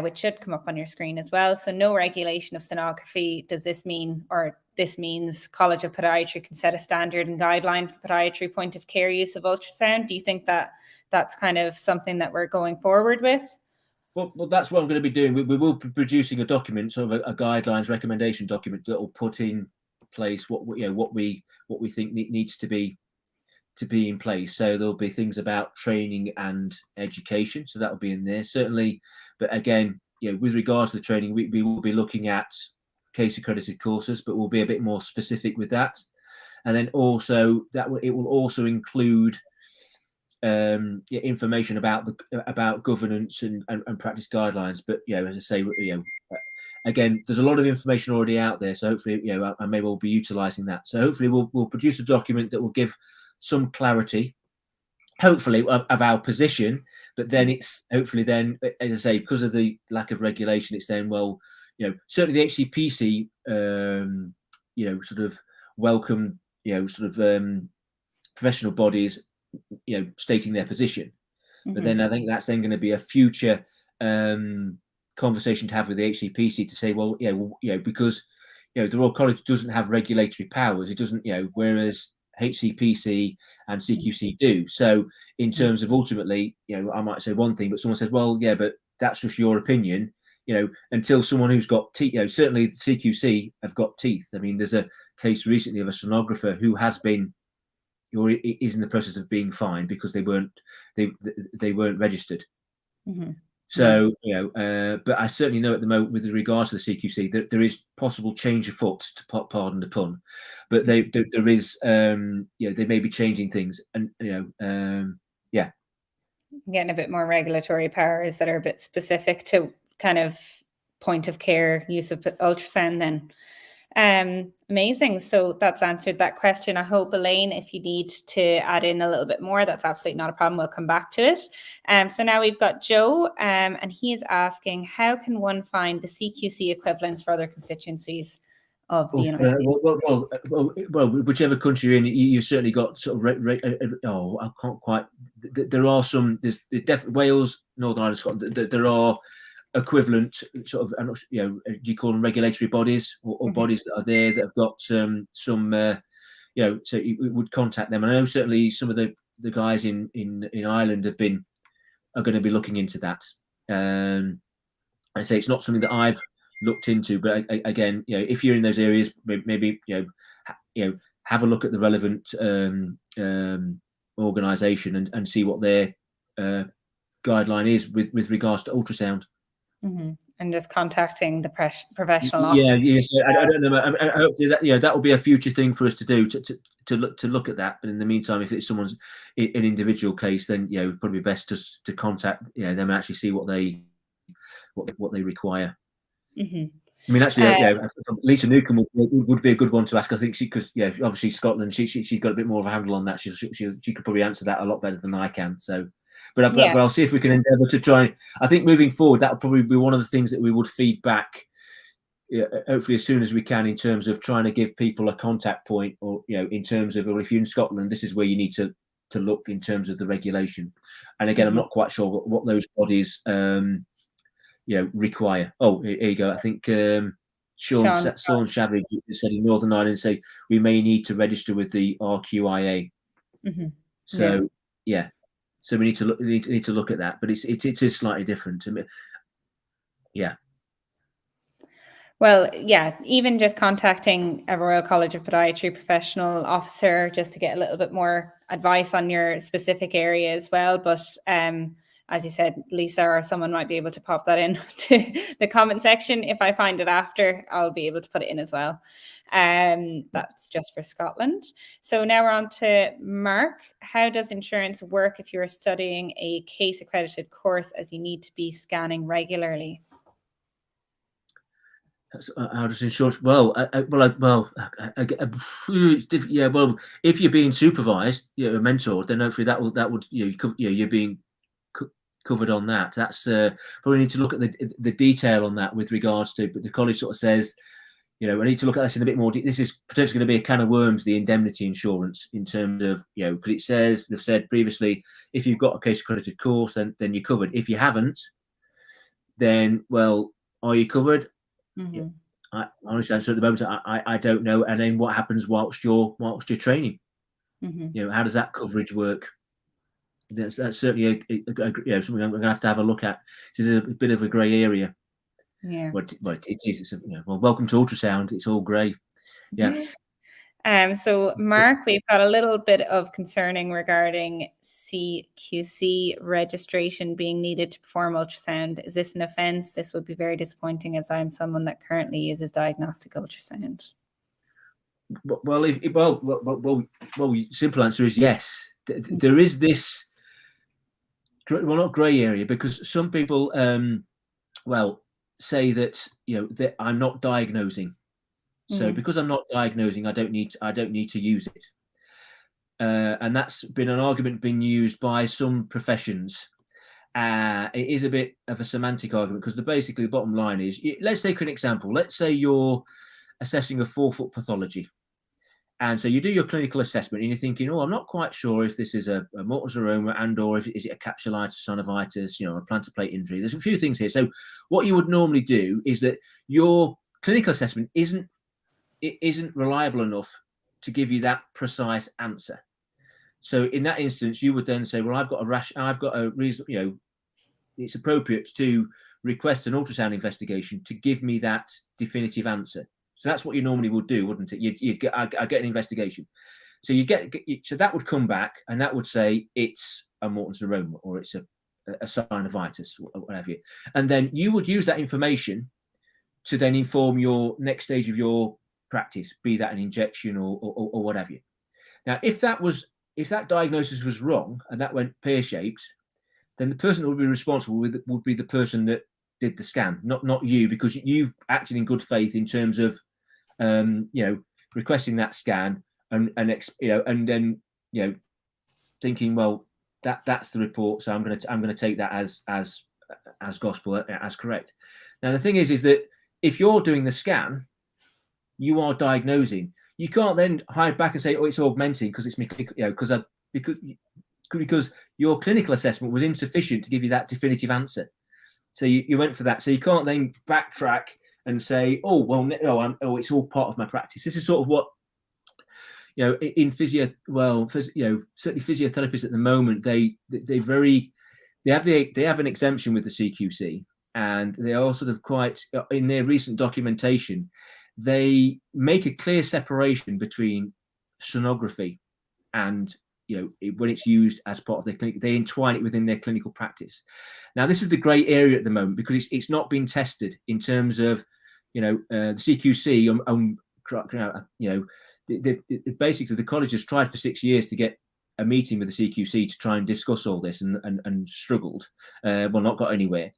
which should come up on your screen as well. So no regulation of sonography. Does this mean, or this means College of Podiatry can set a standard and guideline for podiatry point of care use of ultrasound? Do you think that that's kind of something that we're going forward with? Well, that's what I'm going to be doing. We will be producing a document, sort of a guidelines recommendation document that will put in place what we think needs to be in place. So there'll be things about training and education, so that will be in there certainly. But again, with regards to the training, we will be looking at case accredited courses, but we'll be a bit more specific with that. And then also it will also include information about governance and practice guidelines. But as I say, again, there's a lot of information already out there, so hopefully I may well be utilizing that. So hopefully we'll produce a document that will give some clarity, hopefully, of our position. But then it's hopefully then, as I say, because of the lack of regulation, it's then certainly the HCPC sort of welcome professional bodies stating their position. But then I think that's then going to be a future conversation to have with the HCPC to say, because the Royal College doesn't have regulatory powers, it doesn't, whereas HCPC and CQC do. So in terms of ultimately, I might say one thing, but someone says, but that's just your opinion. Until someone who's got teeth, certainly the CQC have got teeth. I mean, there's a case recently of a sonographer who has been, or is in the process of being fined because they weren't registered. So but I certainly know at the moment, with regards to the CQC, that there is possible change of foot, to pardon the pun, but there is they may be changing things, and getting a bit more regulatory powers that are a bit specific to kind of point of care use of ultrasound then. Amazing. So that's answered that question. I hope, Elaine, if you need to add in a little bit more, that's absolutely not a problem. We'll come back to it. So now we've got Joe, and he is asking, how can one find the CQC equivalents for other constituencies of the United States? Well, whichever country you're in, you've certainly got sort of I can't quite. There are some. There's definitely Wales, Northern Ireland, Scotland. There are equivalent sort of, do you call them regulatory bodies or bodies that are there that have got some so you would contact them. And I know certainly some of the guys in Ireland are going to be looking into that. I say it's not something that I've looked into, but again, if you're in those areas, maybe have a look at the relevant organisation and see what their guideline is with regards to ultrasound. And just contacting the professional office. Yes. I don't know. Hopefully that will be a future thing for us to do to look at that. But in the meantime, if it's someone's an individual case, then probably best to contact them and actually see what they require. I mean, actually, Lisa Newcombe would be a good one to ask. I think because obviously Scotland, she's got a bit more of a handle on that. She could probably answer that a lot better than I can. So, But I'll see if we can endeavour to try. I think moving forward, that'll probably be one of the things that we would feed back, hopefully as soon as we can, in terms of trying to give people a contact point, or in terms of, well, if you're in Scotland, this is where you need to look in terms of the regulation. And again, I'm not quite sure what those bodies require. Oh, here you go. I think Sean Shavage said in Northern Ireland, say we may need to register with the RQIA. So so we need to look at that, but it is slightly different. Well, even just contacting a Royal College of Podiatry professional officer just to get a little bit more advice on your specific area as well. But as you said, Lisa or someone might be able to pop that in to the comment section. If I find it after, I'll be able to put it in as well. That's just for Scotland. So now we're on to Mark. How does insurance work if you're studying a case accredited course, as you need to be scanning regularly? How does insurance? Well, if you're being supervised, mentored, then hopefully that would you're being covered on that. That's probably need to look at the detail on that with regards to. But the college sort of says, I need to look at this in a bit more. This is potentially going to be a can of worms, the indemnity insurance, in terms of because they've said previously, if you've got a case accredited course, then you're covered. If you haven't, then are you covered? I honestly, at the moment, I don't know. And then what happens whilst you're training? How does that coverage work? That's certainly something I'm going to have a look at. It's a bit of a grey area. But it is. It's welcome to ultrasound. It's all grey. So Mark, we've got a little bit of concerning regarding CQC registration being needed to perform ultrasound. Is this an offence? This would be very disappointing, as I'm someone that currently uses diagnostic ultrasound. Simple answer is yes. There is this, not grey area, because some people, say that that I'm not diagnosing. So because I'm not diagnosing, I don't need to use it. And that's been an argument being used by some professions. It is a bit of a semantic argument, because the bottom line is, let's take an example. Let's say you're assessing a forefoot pathology. And so you do your clinical assessment and you're thinking, I'm not quite sure if this is a mortal neuroma or is it a capsulitis, synovitis, a plantar plate injury. There's a few things here. So what you would normally do is that your clinical assessment isn't reliable enough to give you that precise answer. So in that instance, you would then say, well, I've got a reason, it's appropriate to request an ultrasound investigation to give me that definitive answer. So that's what you normally would do, wouldn't it? I get an investigation. So so that would come back and that would say it's a mortal neuroma or it's a synovitis or whatever. And then you would use that information to then inform your next stage of your practice, be that an injection or what have you. Now, if that diagnosis was wrong and that went pear-shaped, then the person who would be responsible would be the person that did the scan, not you, because you've acted in good faith in terms of requesting that scan and then thinking, well, that's the report, so I'm going to take that as gospel, as correct. Now the thing is that if you're doing the scan, you are diagnosing. You can't then hide back and say, it's augmenting because it's me, because your clinical assessment was insufficient to give you that definitive answer. So you went for that. So you can't then backtrack and say, it's all part of my practice. This is sort of what, in physio, certainly physiotherapists at the moment, they have an exemption with the CQC, and they are sort of quite, in their recent documentation, they make a clear separation between sonography and, when it's used as part of their clinic, they entwine it within their clinical practice. Now, this is the grey area at the moment because it's not been tested in terms of, the CQC. Basically the college has tried for 6 years to get a meeting with the CQC to try and discuss all this and struggled. Not got anywhere.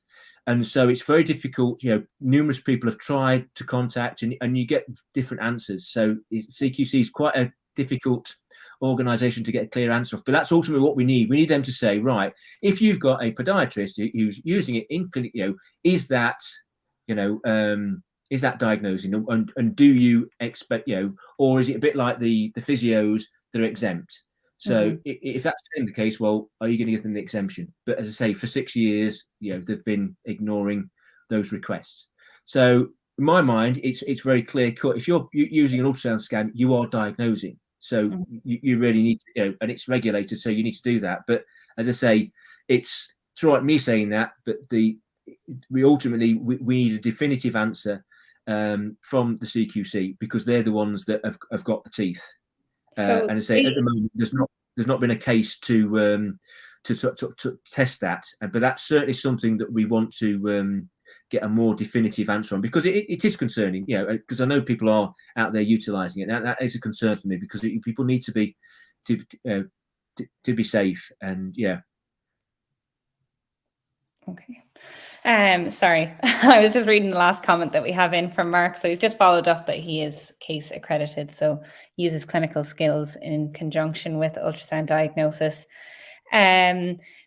And so it's very difficult. Numerous people have tried to contact and you get different answers. So CQC is quite a difficult organisation to get a clear answer of. But that's ultimately what we need. We need them to say, right, if you've got a podiatrist who's using it in clinic, is that diagnosing, and do you expect, or is it a bit like the physios that are exempt? So if that's the case, well, are you going to give them the exemption? But as I say, for 6 years, they've been ignoring those requests. So in my mind, it's very clear cut. If you're using an ultrasound scan, you are diagnosing. So you really need to, and it's regulated, so you need to do that. But as I say, it's right me saying that, but we ultimately need a definitive answer from the CQC, because they're the ones that have got the teeth. And I say at the moment there's not been a case to test that, but that's certainly something that we want to get a more definitive answer on, because it is concerning, because I know people are out there utilising it. That is a concern for me, because people need to be safe, and Okay. Sorry, I was just reading the last comment that we have in from Mark. So he's just followed up that he is case accredited, so uses clinical skills in conjunction with ultrasound diagnosis.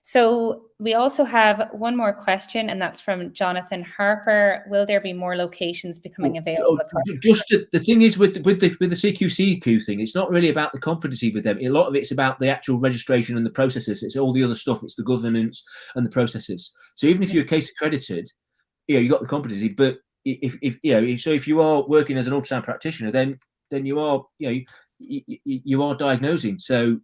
So we also have one more question, and that's from Jonathan Harper. Will there be more locations becoming available? Just the thing is with the CQC thing, it's not really about the competency with them. A lot of it's about the actual registration and the processes. It's all the other stuff. It's the governance and the processes. So even if you're case accredited, you got the competency. But if you are working as an ultrasound practitioner, then you are you are diagnosing. So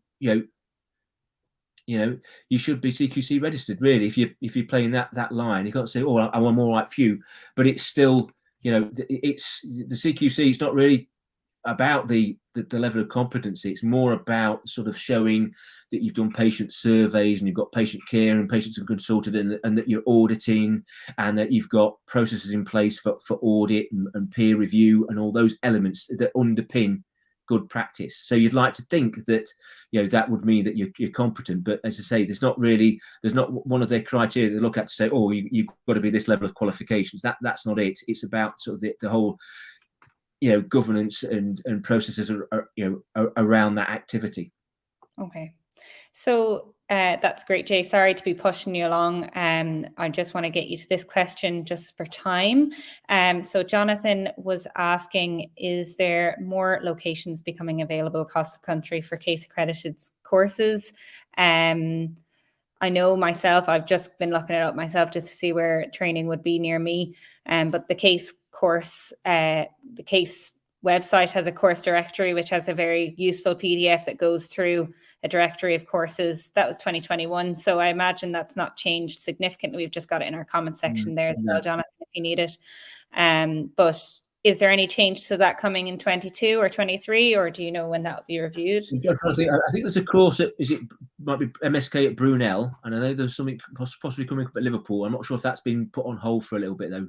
you should be CQC registered, really. If you're playing that line, you can't say, "Oh, I'm all right for you," but it's still, it's the CQC. It's not really about the level of competency. It's more about sort of showing that you've done patient surveys and you've got patient care and patients have consulted, and that you're auditing, and that you've got processes in place for audit and peer review and all those elements that underpin good practice. So you'd like to think that that would mean that you're competent, but as I say, there's not one of their criteria they look at to say, oh, you've got to be this level of qualifications. That's not it. It's about sort of the whole governance and processes around that activity. Okay, so that's great, Jay. Sorry to be pushing you along. I just want to get you to this question just for time. So Jonathan was asking, is there more locations becoming available across the country for case accredited courses? I know myself, I've just been looking it up myself just to see where training would be near me. But the case course, the case website has a course directory, which has a very useful PDF that goes through a directory of courses. That was 2021. So I imagine that's not changed significantly. We've just got it in our comment section there as well, Jonathan, if you need it. But is there any change to that coming in 22 or 23, or do you know when that will be reviewed? I think there's a course might be MSK at Brunel, and I know there's something possibly coming up at Liverpool. I'm not sure if that's been put on hold for a little bit though.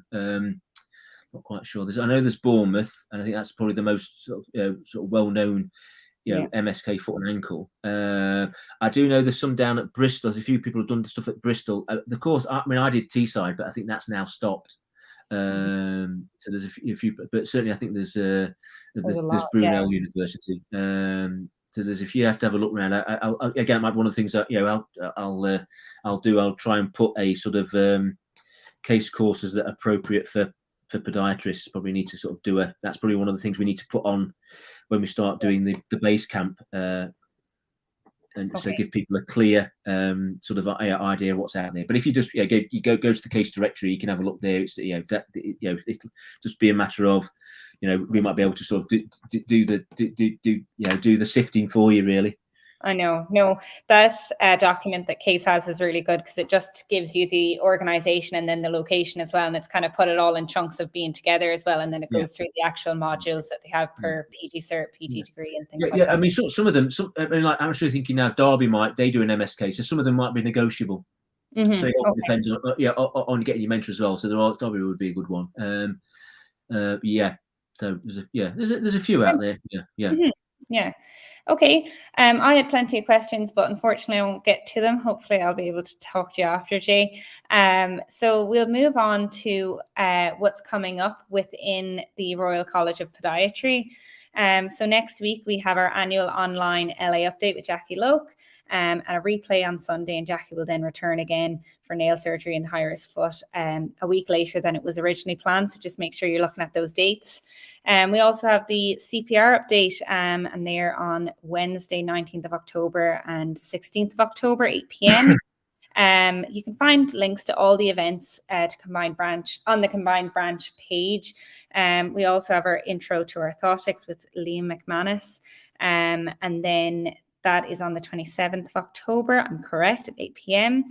Not quite sure. I know there's Bournemouth, and I think that's probably the most sort of well-known, MSK foot and ankle. I do know there's some down at Bristol. There's a few people have done stuff at Bristol. The course, I did Teesside, but I think that's now stopped. So there's a few, but certainly I think there's Brunel University. So there's a few. You have to have a look around. Again, it might be one of the things that I'll try and put a sort of case courses that are appropriate for podiatrists. Probably need to sort of do that's probably one of the things we need to put on when we start doing the base camp, so give people a clear sort of idea of what's out there. But if you just go to the case directory, you can have a look there. It's it'll just be a matter of we might be able to sort of do the sifting for you, really. I know. No, that document that CASE has is really good because it just gives you the organization and then the location as well. And it's kind of put it all in chunks of being together as well. And then it goes through the actual modules that they have per PT cert, PT degree and things like that. I mean, some of them, like I'm actually thinking now, Derby they do an MSK. So some of them might be negotiable. Mm-hmm. So it also depends on getting your mentor as well. So Derby would be a good one. So there's a few out there. Mm-hmm. Yeah. Okay. I had plenty of questions, but unfortunately I won't get to them. Hopefully I'll be able to talk to you after, Jay. So we'll move on to what's coming up within the Royal College of Podiatry. So next week we have our annual online LA update with Jackie Loke, and a replay on Sunday, and Jackie will then return again for nail surgery in the high risk foot a week later than it was originally planned. So just make sure you're looking at those dates. We also have the CPR update, and they're on Wednesday, 19th of October and 16th of October, 8 p.m. You can find links to all the events to Combined Branch on the Combined Branch page. We also have our intro to orthotics with Liam McManus, and then that is on the 27th of October, I'm correct, at 8 p.m.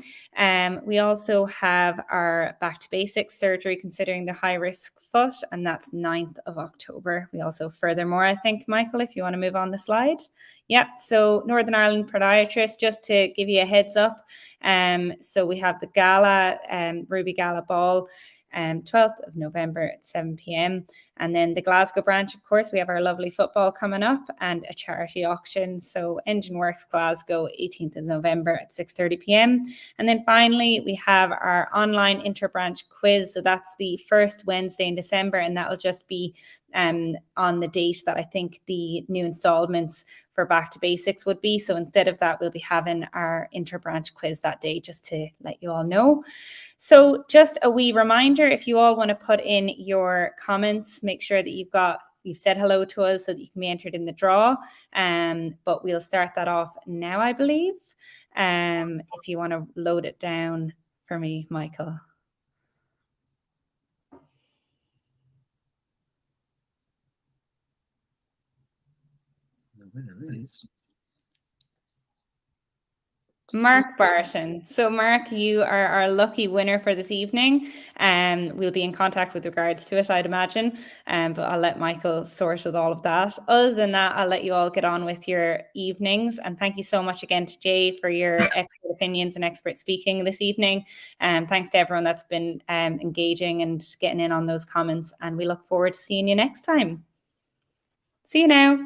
We also have our Back to Basics surgery considering the high risk foot, and that's 9th of October. We also, furthermore, I think, Michael, if you want to move on the slide. Yeah, so Northern Ireland Podiatrist, just to give you a heads up. So we have the gala, Ruby Gala Ball, 12th of November at 7 p.m. And then the Glasgow branch, of course, we have our lovely football coming up and a charity auction. So Engine Works Glasgow, 18th of November at 6:30 p.m. And then finally, we have our online interbranch quiz. So that's the first Wednesday in December, and that will just be on the date that I think the new installments for Back to Basics would be. So instead of that, we'll be having our interbranch quiz that day, just to let you all know. So just a wee reminder, if you all want to put in your comments, make sure that you've said hello to us so that you can be entered in the draw. But we'll start that off now, I believe. If you want to load it down for me, Michael. The winner is Mark Barton. So Mark, you are our lucky winner for this evening. We'll be in contact with regards to it, I'd imagine. But I'll let Michael sort with all of that. Other than that, I'll let you all get on with your evenings. And thank you so much again to Jay for your expert opinions and expert speaking this evening. Thanks to everyone that's been engaging and getting in on those comments. And we look forward to seeing you next time. See you now.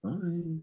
Bye.